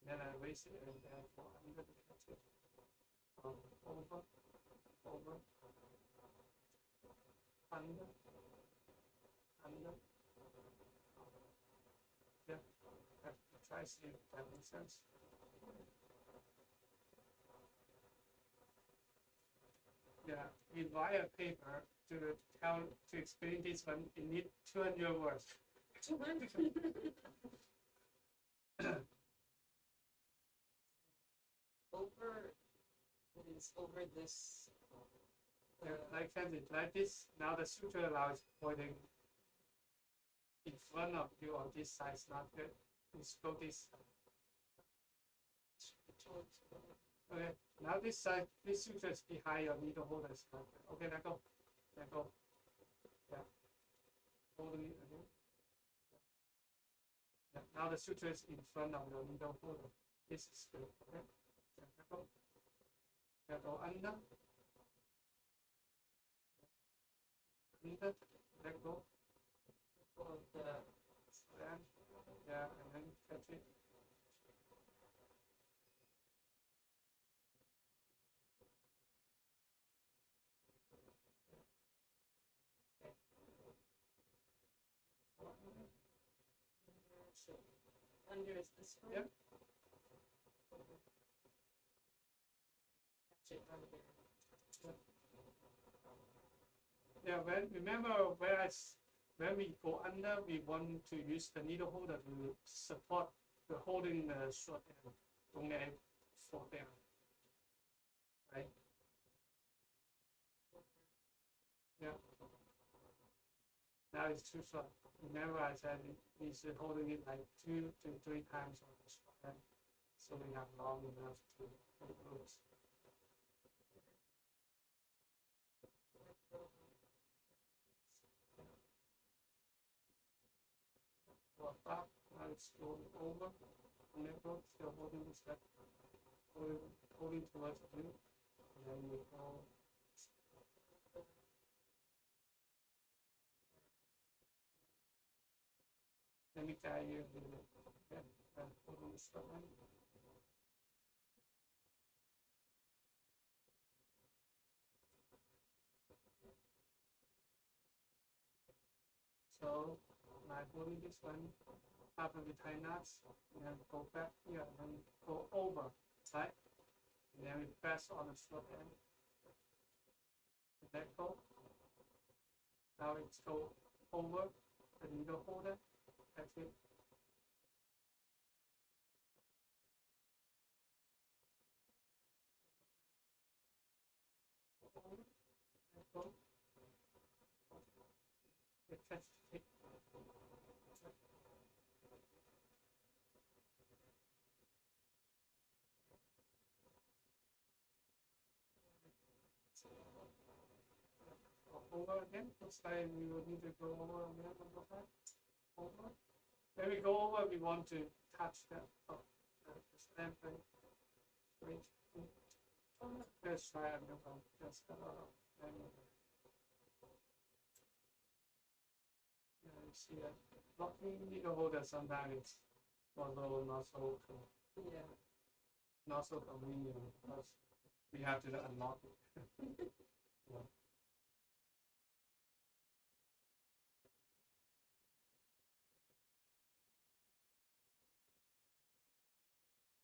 Then I raise it and then I go under to catch it. Over, under. Yeah, I try to see if that makes sense. Yeah, we write a paper to explain this one. You need 200 words. 200. Over, it is over this. Like Kensie, like this. Now the suture now is pointing in front of you on this side. It's not good. Let's go this side. Okay, now this side, this suture is behind your needle holder. Okay, let go. Yeah, holding it again. Yeah. Now the suture is in front of your needle holder. This is good. Okay, let go. Let go under. Let go. Of the stand. Yeah, and then catch it. Under is this one? Yep. Catch it under. Yeah, remember when we go under, we want to use the needle holder to support the holding the short end. Don't let it fall down. Right? Yeah. Now it's too short. Remember I said it's holding it like 2 to 3 times on the short end, so we have long enough to hold loose. Go back, now it's going over, never still holding the step, holding towards the blue, and then we go. Let me guide you a little bit. Yeah, holding the step one. So, by holding this one, after we tie knots, and then go back here, and then go over, right? And then we press on the short end. And let go. Now it's go over the needle holder. That's it. Let go. Catch it. Over again. Looks like we will need to go over again one more time. Over. When we go over, we want to touch that the stamp right. Let's try another one. Just you see that locking needle holder sometimes it's also not so not so convenient because we have to unlock it. Yeah.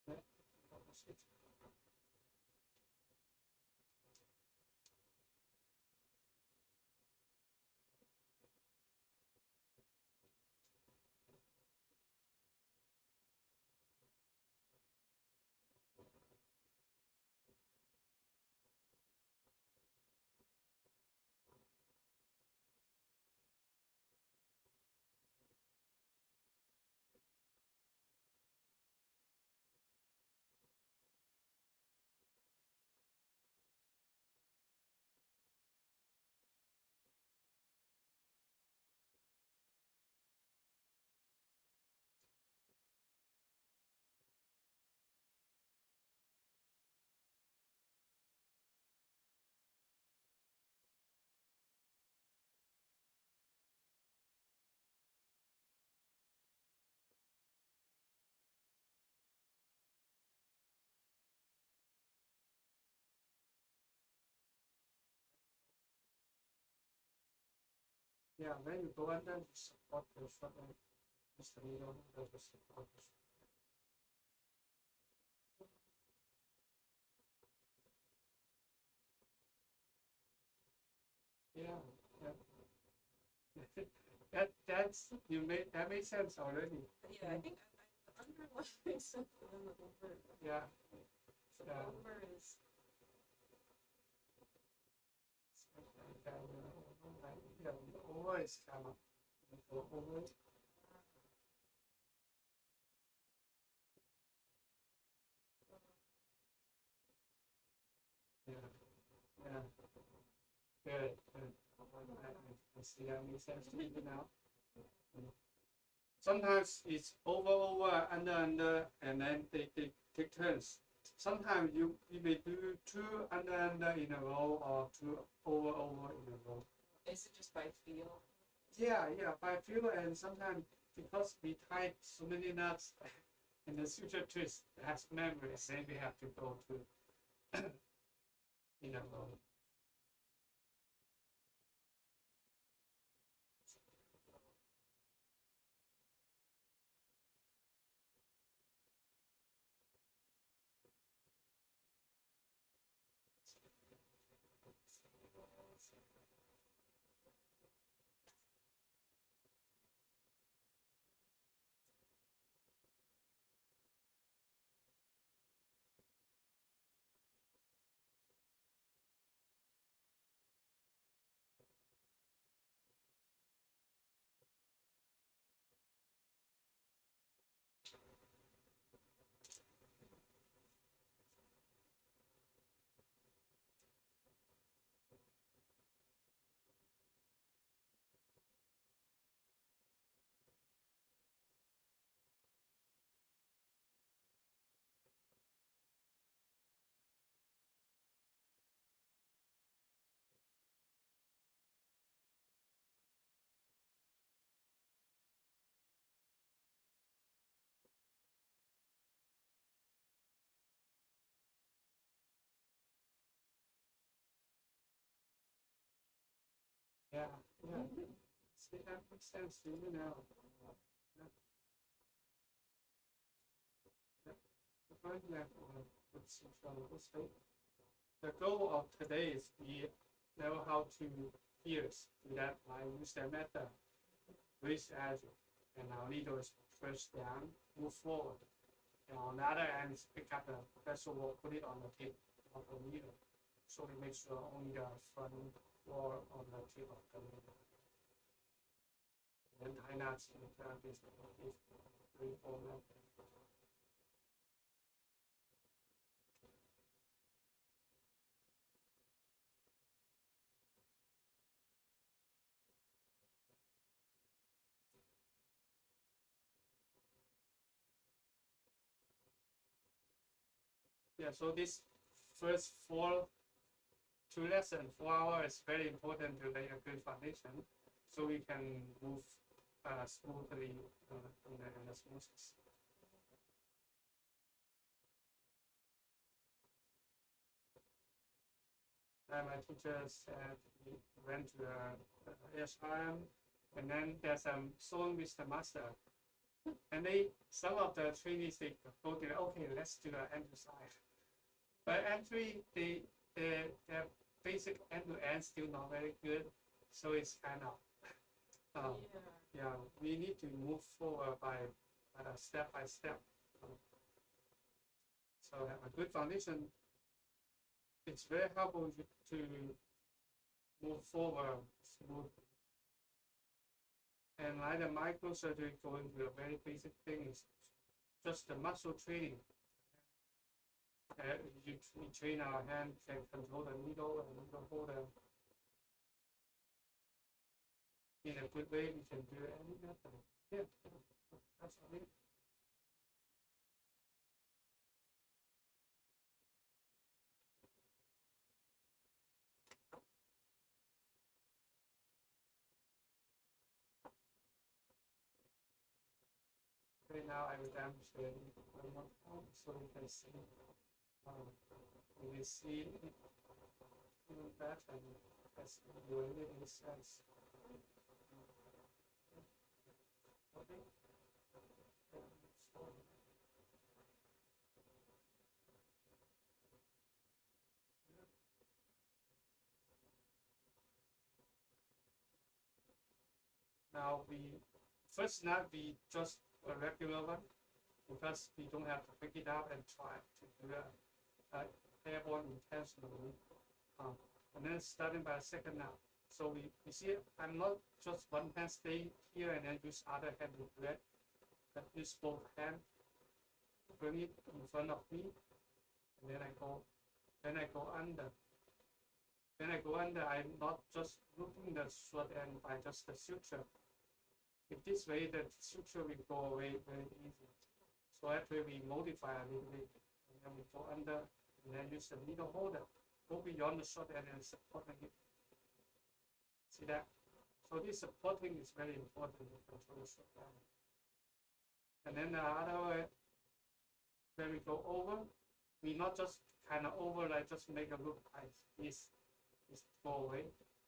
Yeah. That's it. Yeah, when you go under the support the shotgun, it's the needle that the support the yeah, yeah. That's you made that makes sense already. Yeah, I think the under one makes sense, and then the over. Yeah. So the over is. Yeah, always come up. Over. Yeah, yeah. Good, good. I see that makes sense to you now. Sometimes it's over, under, and then they take turns. Sometimes you may do two under in a row or two over in a row. Is it just by feel? Yeah, by feel, and sometimes because we tied so many knots and the suture twist has memory, then we have to go to in a row. Yeah. See, that makes sense to you now. Yeah. For example, the goal of today is we know how to pierce to that line, use that method, raise the edge, and our needle is press down, move forward. And on the other end, is pick up the vessel will put it on the tip of the needle. So we make sure only the front wall on the tip of the needle. And tie knots in this 3-4 method. Yeah, so this first 2 lessons, 4 hours is very important to lay a good foundation, so we can move smoothly in the smoothness. And my teacher said he went to the HRM, and then there's some sewing with the master. And some of the trainees, they go to, okay, let's do the end side. But actually, their basic end-to-end still not very good, so it's kind of, yeah, we need to move forward by step by step. So have a good foundation. It's very helpful to move forward smoothly. And like the microsurgery going to a very basic thing is just the muscle training. We train our hand, can control the needle and needle holder. In a good way, we can do any method. Yeah, that's all it. Right now, I will demonstrate one more time so you can see. You will see that, and that's really makes sense. Okay. Now first not be just a regular one, because we don't have to pick it up and try to do a airborne intentionally. And then starting by second now. So we see I'm not just one hand stay here and then use other hand to do it, but use both hands, bring it in front of me, and then I go under. When I go under, I'm not just looking the short end by just the suture. If this way, the suture will go away very easy. So actually we modify a little bit, and then we go under, and then use the needle holder, go beyond the short end and supporting it. See that? So this supporting is very important to control the short end. And then the other way, when we go over, we not just kind of over, like just make a loop like this. Go away.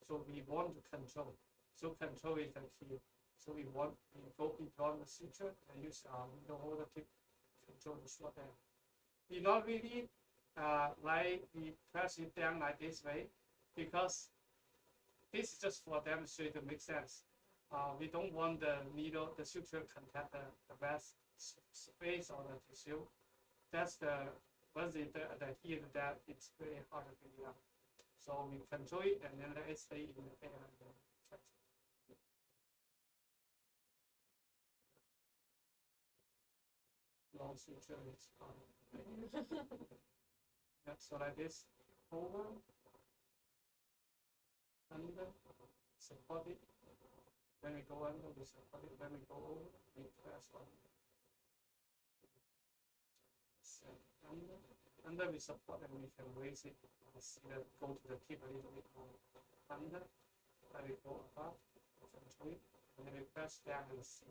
So we want to control. So control is the key. So we go beyond the suture and use our needle holder to control the short end. We not really like we press it down like this way, because this is just for demonstrate to make sense. We don't want the suture contact the vast space on the tissue. That's once it adhere to that, it's very hard to figure out. So we control it and then let it stay in the air. Long suture is yeah, so like this, over, under, support it. When we go under, we support it. When we go over, we press on. So under we support and we can raise it. See that go to the tip a little bit more. Under, then we go above, control it, and then we press down and see.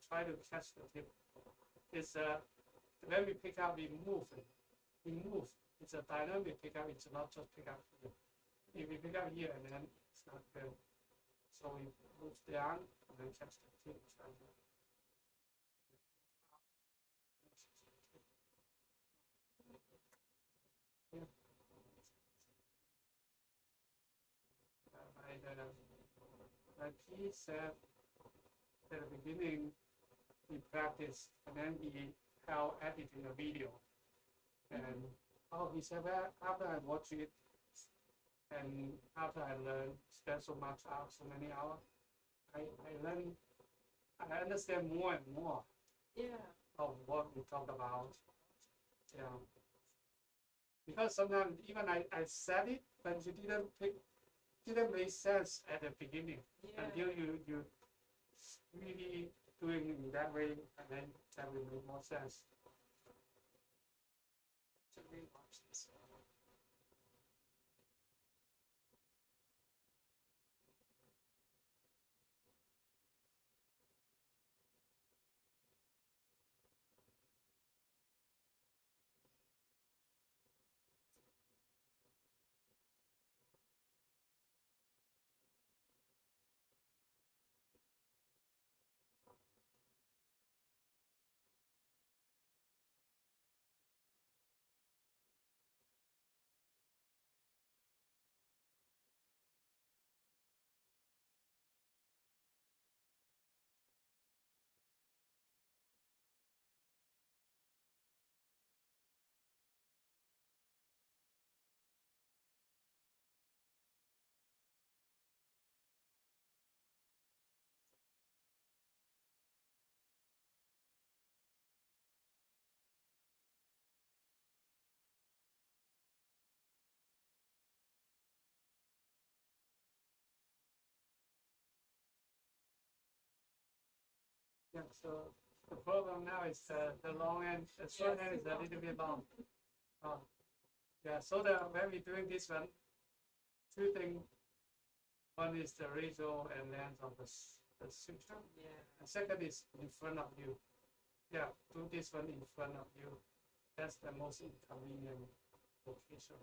Try to catch the tip. It's when we pick up, we move it. We move. It's a dynamic pickup. It's not just pick up here. If we pick up here and then it's not good. So we move down and then catch the tip. Yeah. Like he said at the beginning, we practiced and then he held editing a video. And he said that after I watch it and after I learned, spend so much hours, so many hours, I understand more and more of what we talk about. Yeah. Because sometimes even I said it, but you didn't make sense at the beginning until you really doing it in that way, and then that will make more sense. options. Yeah, so the problem now is the long end, the short end is a little bit long. Yeah, so when we're doing this one, two things. One is the ratio and length of the suture. Yeah. And second is in front of you. Yeah, do this one in front of you. That's the most inconvenient location.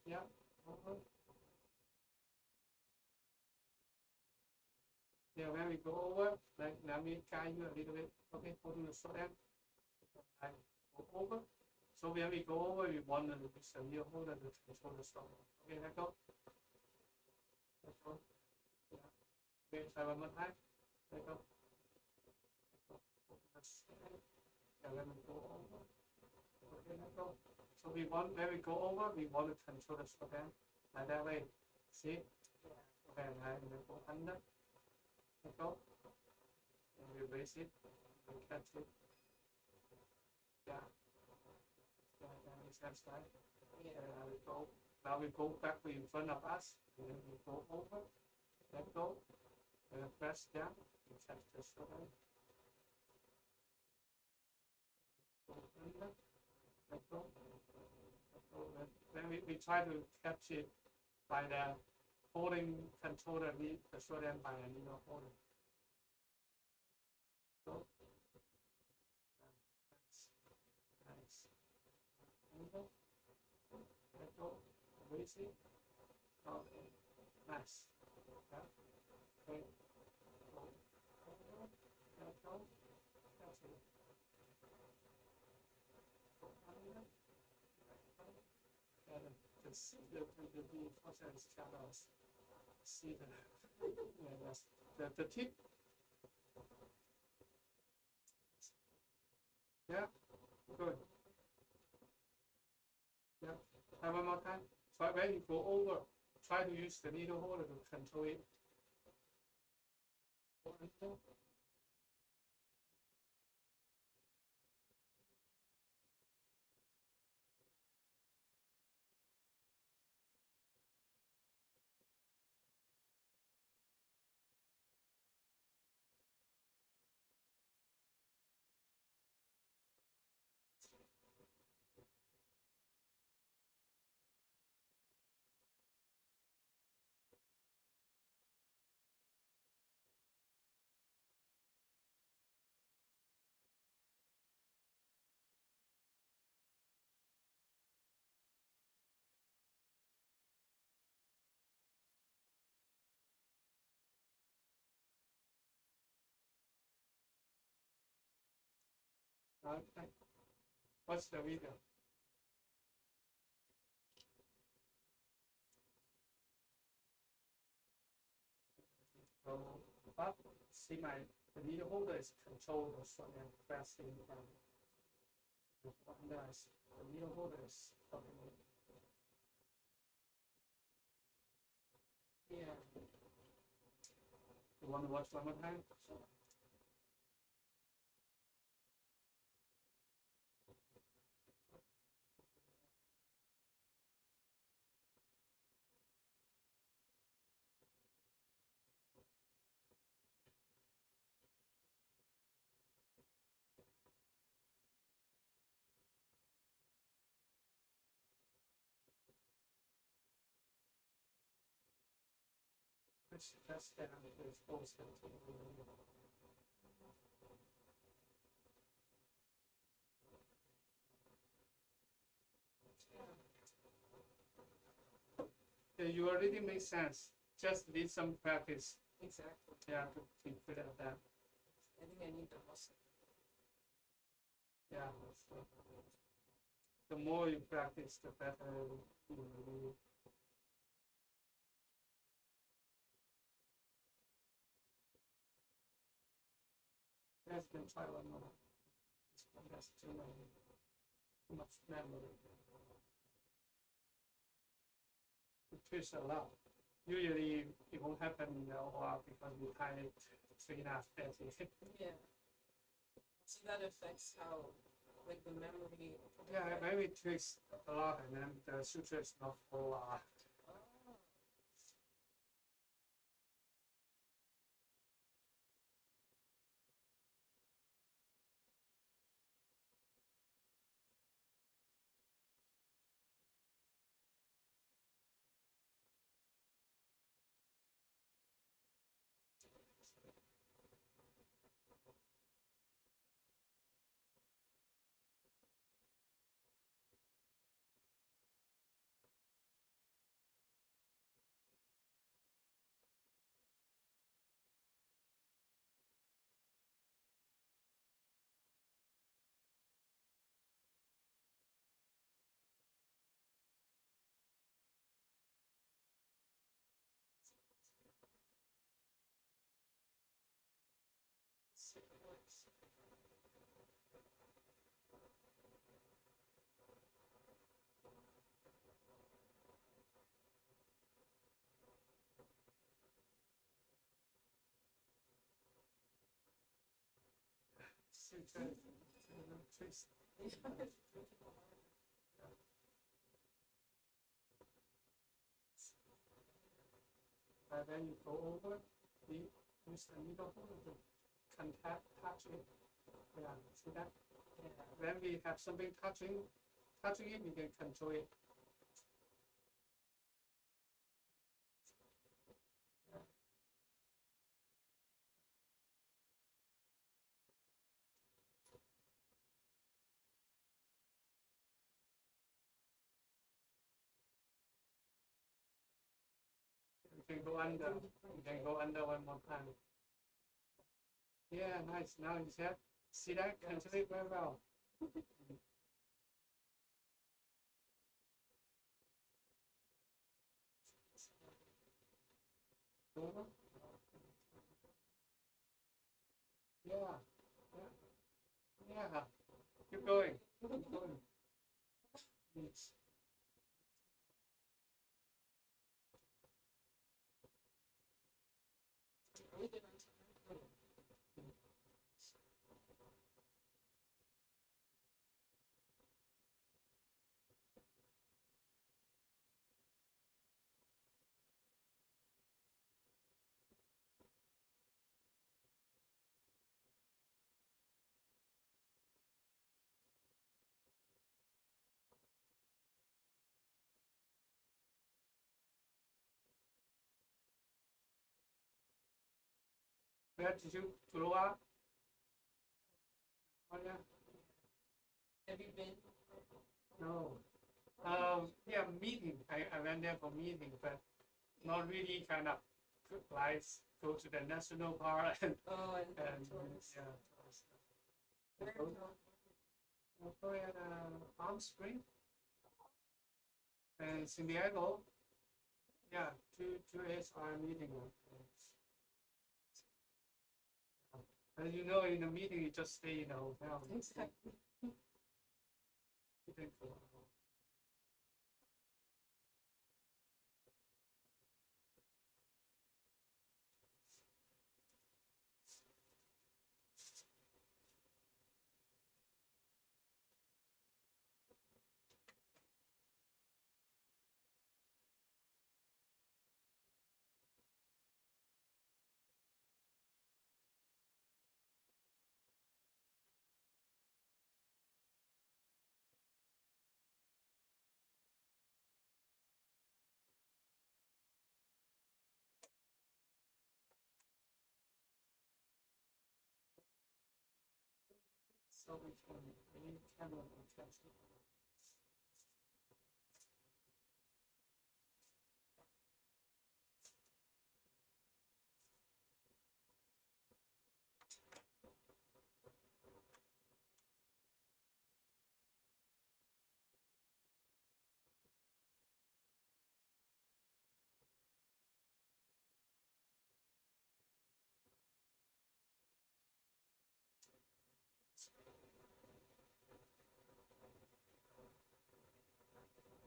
Yeah. Yeah, when we go over, like let me guide you a little bit. Okay, holding the short end. I go over. So when we go over, we want to use the needle holder to control the stop. Okay, let go. Let go. Yeah. Okay, try one more time. Let go. Yeah, when we go over. Okay, let go. So we want, when we go over, we want to control the stop end. Like that way. See? Okay, now we go under. Let go. And we raise it. We catch it. Yeah. Yeah, that makes sense, right? Yeah. Now we go back in front of us. And then we go over. Let go. And then press down. We catch the shoulder. Go under. Let go. Let go. Then we try to catch it by the holding controller, the shoulder by a needle holder. Go. Nice. Under. Let go. Raise it. Okay. Nice. Yeah. Okay. Let go. That's it. The process channels see the tip. Yeah, good. Yeah, try one more time. Try when you go over, try to use the needle holder to control it. Okay. Watch the video. So up, see the needle holder is controlled so I'm pressing down. Nice. The middle border is okay. Yeah. You want to watch one more time? Let's just down this also. Yeah, you already make sense. Just need some practice. Exactly. Yeah, to be good at that. I think I need the muscle. Yeah, so the more you practice, the better you will. Let's then try one more. That's too much memory. You twist a lot. Usually it won't happen in the OR because we tie it 3.5 days. Yeah. So that affects how, like, the memory. Yeah, maybe it twist a lot and then the suture is not full. Oh. Suture, twist. And then you go over, use the needle to contact, touch it. Yeah, see that? Yeah. When we have something touching it, we can control it. You can go under. You can go under one more time. Yeah, nice. Now you see that? Control it very well. Over. Yeah. Yeah. Yeah. Keep going. Keep going. It's, We did on time. where did you grow up? Oh, yeah. Have you been? No. Yeah, meeting. I went there for meeting, but not really kind of like go to the national park and Oh, and yeah. Where Go go at Palm Spring and San Diego. Yeah, two SR meeting. As you know, in the meeting, you just stay in the hotel. Exactly. 一点可爱。So which one? I need camera and test it.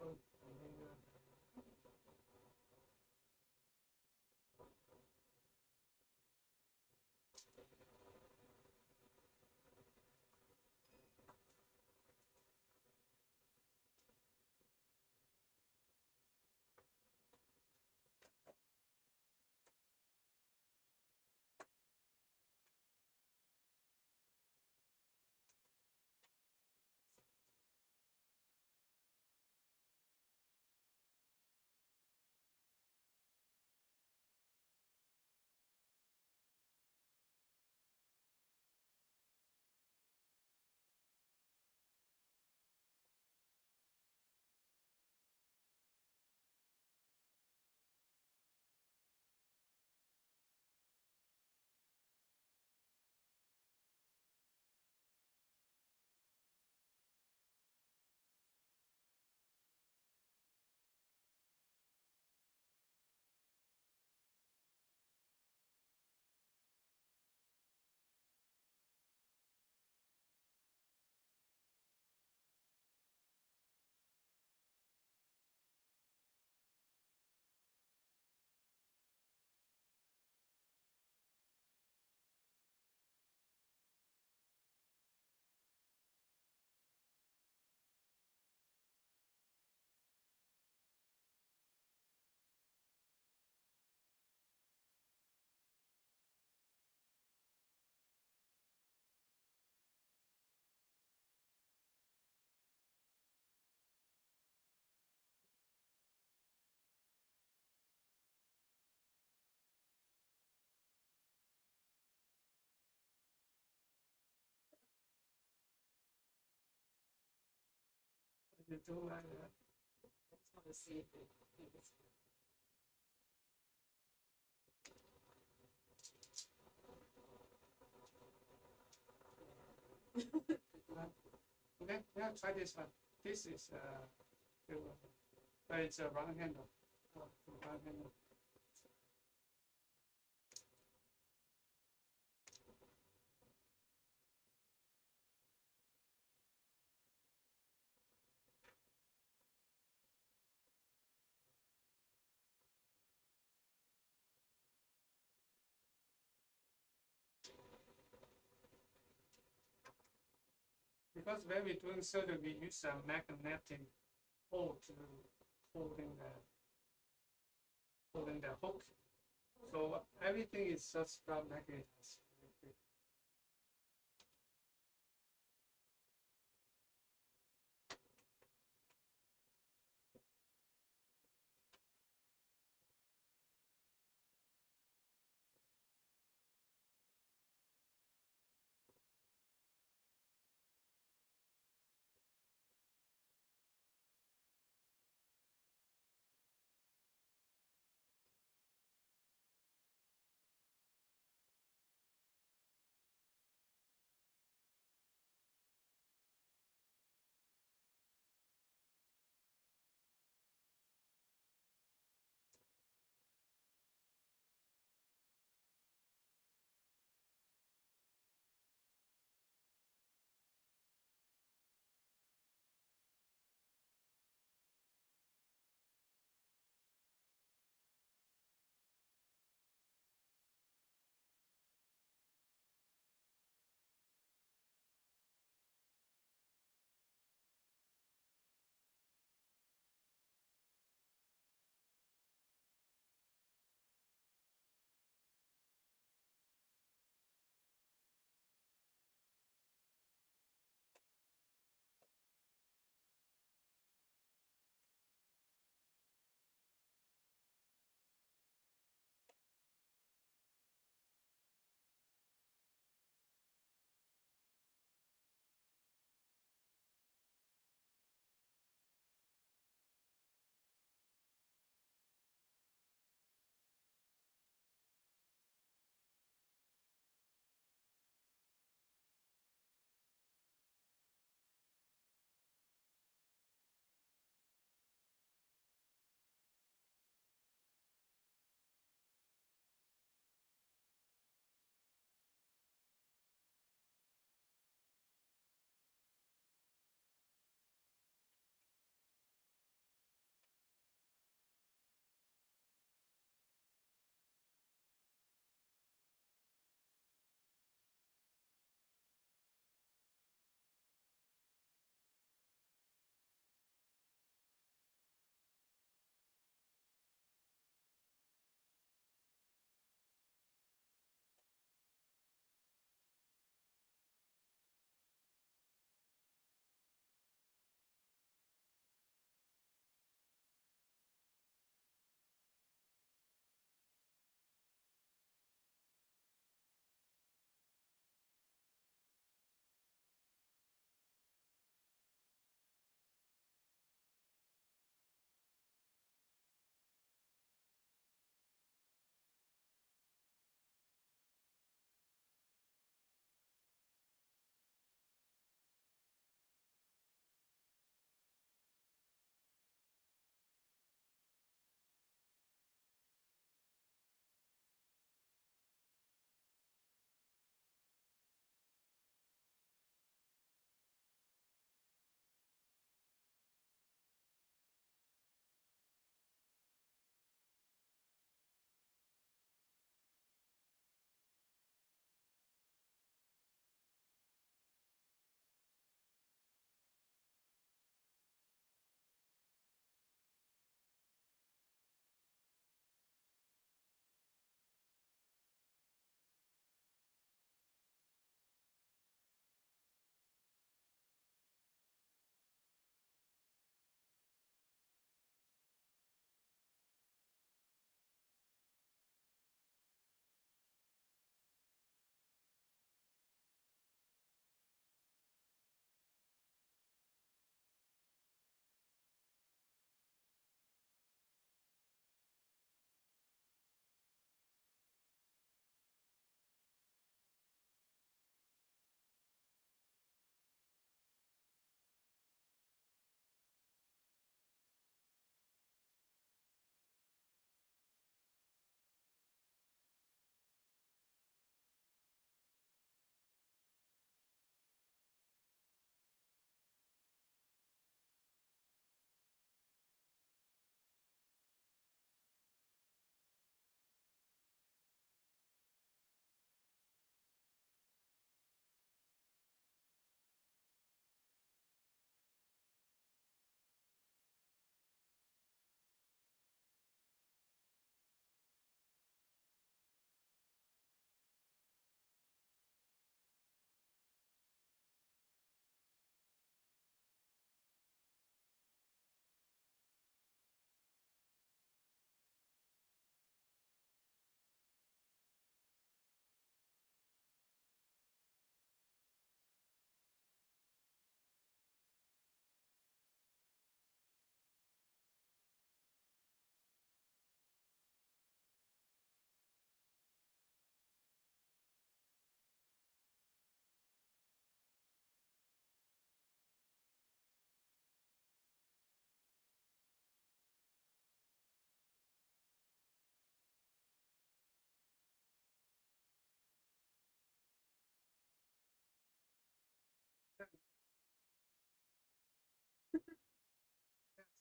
Oh, you do like that. I just want to see if it is. Okay, yeah, try this one. This is good one. But it's a round handle. Round handle. Because when we're doing surgery, we use a magnetic hole to holding the hook. So everything is just about magnetized.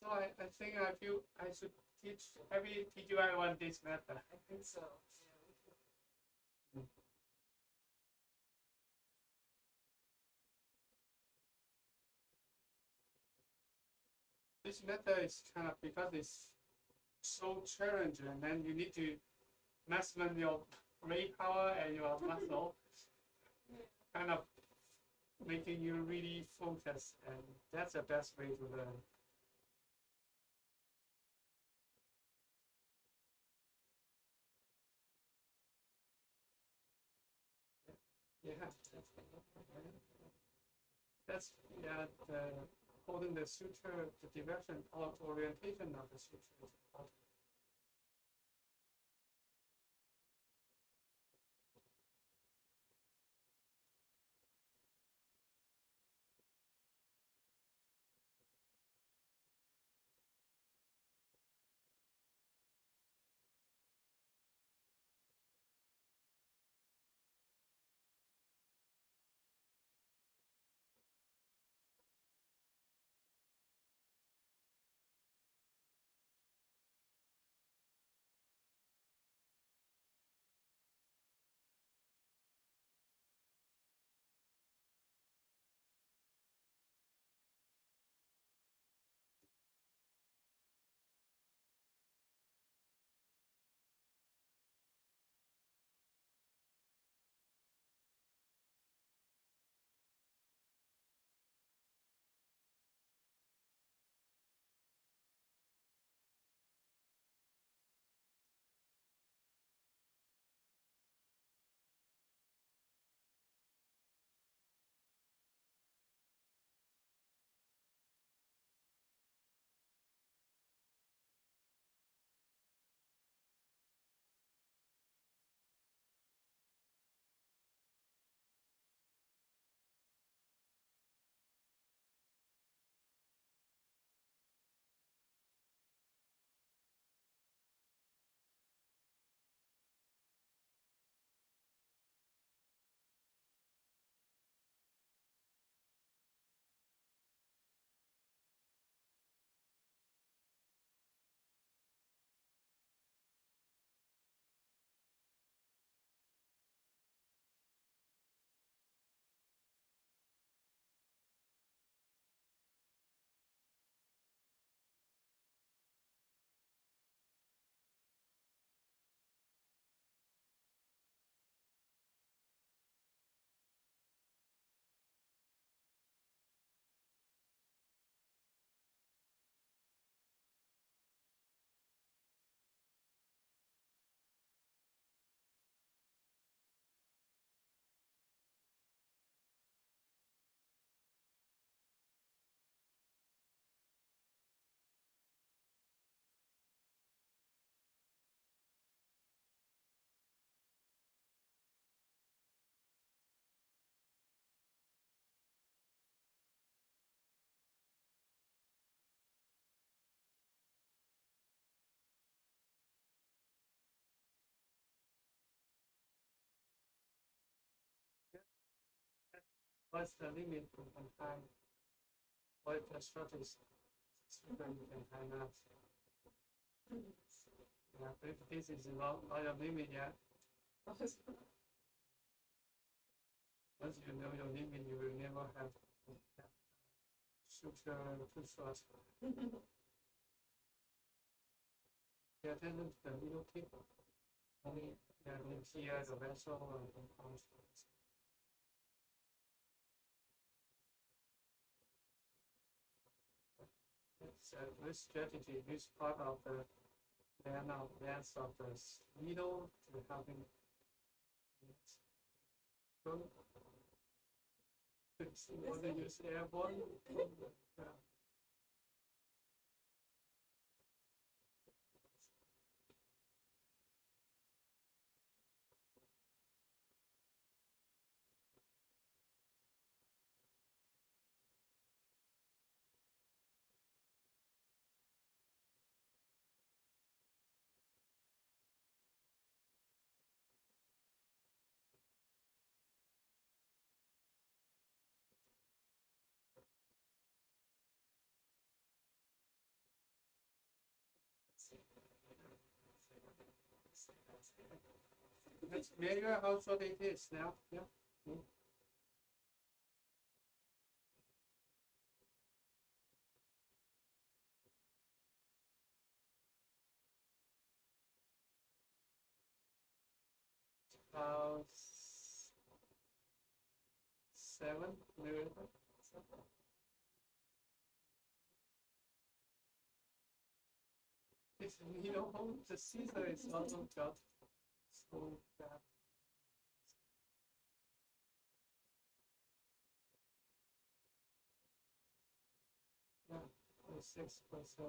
So I think I feel I should teach every PGY one this method. I think so. Yeah. This method is kind of because it's so challenging, and then you need to maximum your brain power and your muscle, kind of making you really focus, and that's the best way to learn. Yeah, that's yeah. Holding the suture, the direction or orientation of the suture is important. What's the limit you can time? What the shortest student you can time out? Yeah, if this is not your limit yet, once you know your limit, you will never have suture too short. Pay attention to the little tip. Only here the vessel and the constants. This strategy, this part of the length of the needle to helping go. Want to use airborne? Yeah. Let's measure how short it is now. Yeah. About 7 millimeters. It's, the scissor is also got so bad. Yeah, 6.7.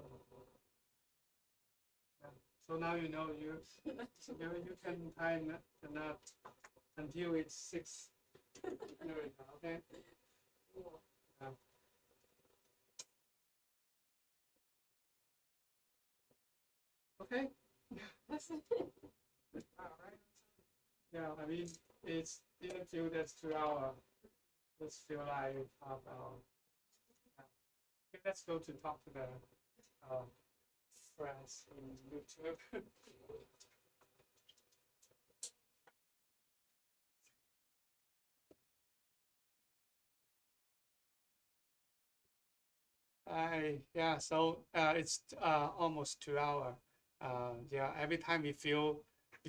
Yeah. So now you can tie the knot until it's 6 millimeters. Okay. Yeah. Okay. All right. Yeah, I mean, it's didn't feel that's 2 hours. Just feel like half hour. Yeah. Okay, let's go to talk to the uh, friends in YouTube. Yeah, so it's almost 2 hours. Yeah, every time we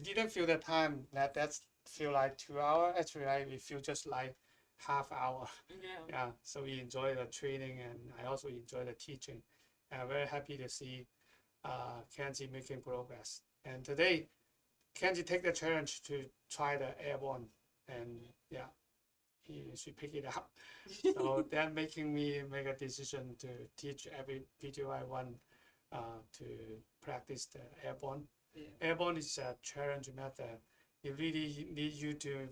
didn't feel the time that's feel like 2 hours. Actually, we feel just like half hour. Yeah. Yeah, so we enjoy the training and I also enjoy the teaching. Very happy to see Kenzie making progress. And today, Kenzie take the challenge to try the airborne, and yeah, she picked it up. So that making me make a decision to teach every PGY one to practice the airborne. Yeah. Airborne is a challenge method. It really need you to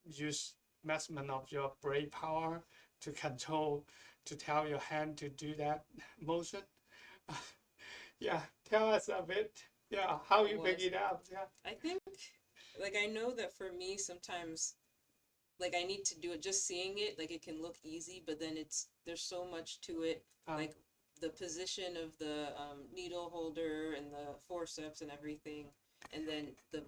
use maximum of your brain power to control, to tell your hand to do that motion. Yeah, tell us a bit. Yeah, how you pick it up. Yeah. I think, like, I know that for me, sometimes, like, I need to do it. Just seeing it, like, it can look easy, but then there's so much to it. Like, the position of the needle holder and the forceps and everything, and then the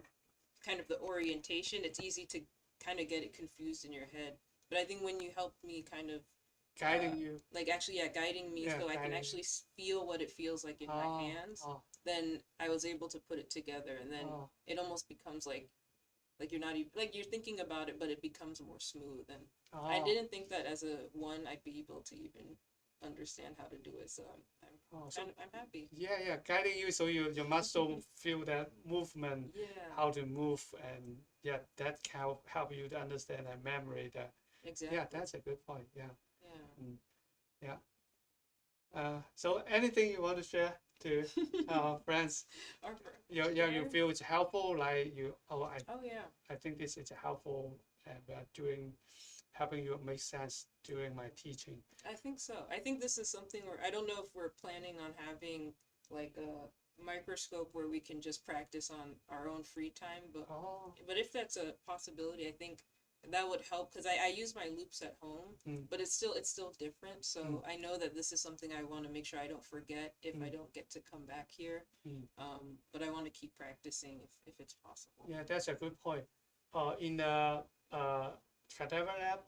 kind of the orientation. It's easy to kind of get it confused in your head. But I think when you help me kind of guiding you, like actually, yeah, guiding me, Yeah, so I can guiding actually feel what it feels like in my hands, then I was able to put it together, and then it almost becomes like you're not even like you're thinking about it, but it becomes more smooth. And I didn't think that as a one I'd be able to even understand how to do it, so I'm happy. Yeah, guiding you so your muscle feel that movement, Yeah, how to move, and yeah, that can help you to understand and memory that. exactly. Yeah, that's a good point. Yeah. Yeah. Yeah. So anything you want to share to our friends? You feel it's helpful, like Oh yeah. I think this is helpful and helping you make sense during my teaching. I think so. I think this is something where I don't know if we're planning on having like a microscope where we can just practice on our own free time, but if that's a possibility, I think that would help, because I use my loops at home, but it's still different. So I know that this is something I want to make sure I don't forget if I don't get to come back here. But I want to keep practicing if it's possible. Yeah, that's a good point. In the cadaver lab,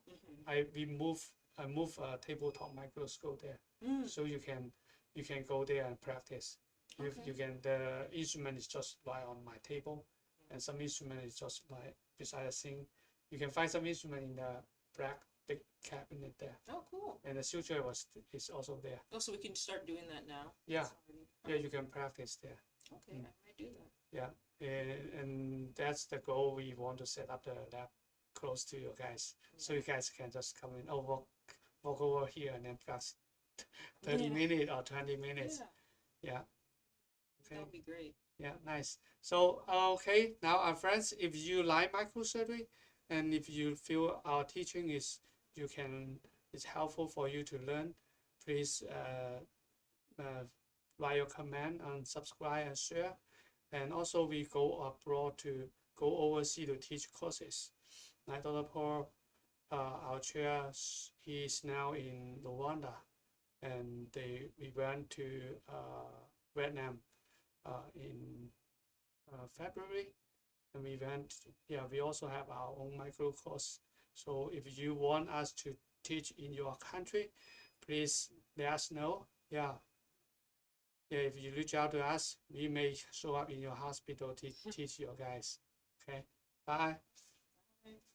I move a tabletop microscope there, so you can go there and practice. You can, the instrument is just right on my table, and some instrument is just like beside the sink. You can find some instrument in the black big cabinet there. Oh, cool. And the suture is also there. Oh, so we can start doing that now? Yeah. Yeah, you can practice there. Okay, I might do that. Yeah, and that's the goal. We want to set up the lab close to you guys, so you guys can just come in, walk over here and then practice 30 minutes or 20 minutes. Yeah. Okay. That would be great. Yeah, nice. So, okay, now our friends, if you like microsurgery, and if you feel our teaching is helpful for you to learn, please write your comment and subscribe and share. And also we go abroad to go overseas to teach courses. Like Dr. Paul, our chair, he is now in Rwanda, and we went to Vietnam in February, and we also have our own micro course. So if you want us to teach in your country, please let us know. Yeah. Yeah, if you reach out to us, we may show up in your hospital to teach your guys. Okay, bye. Bye.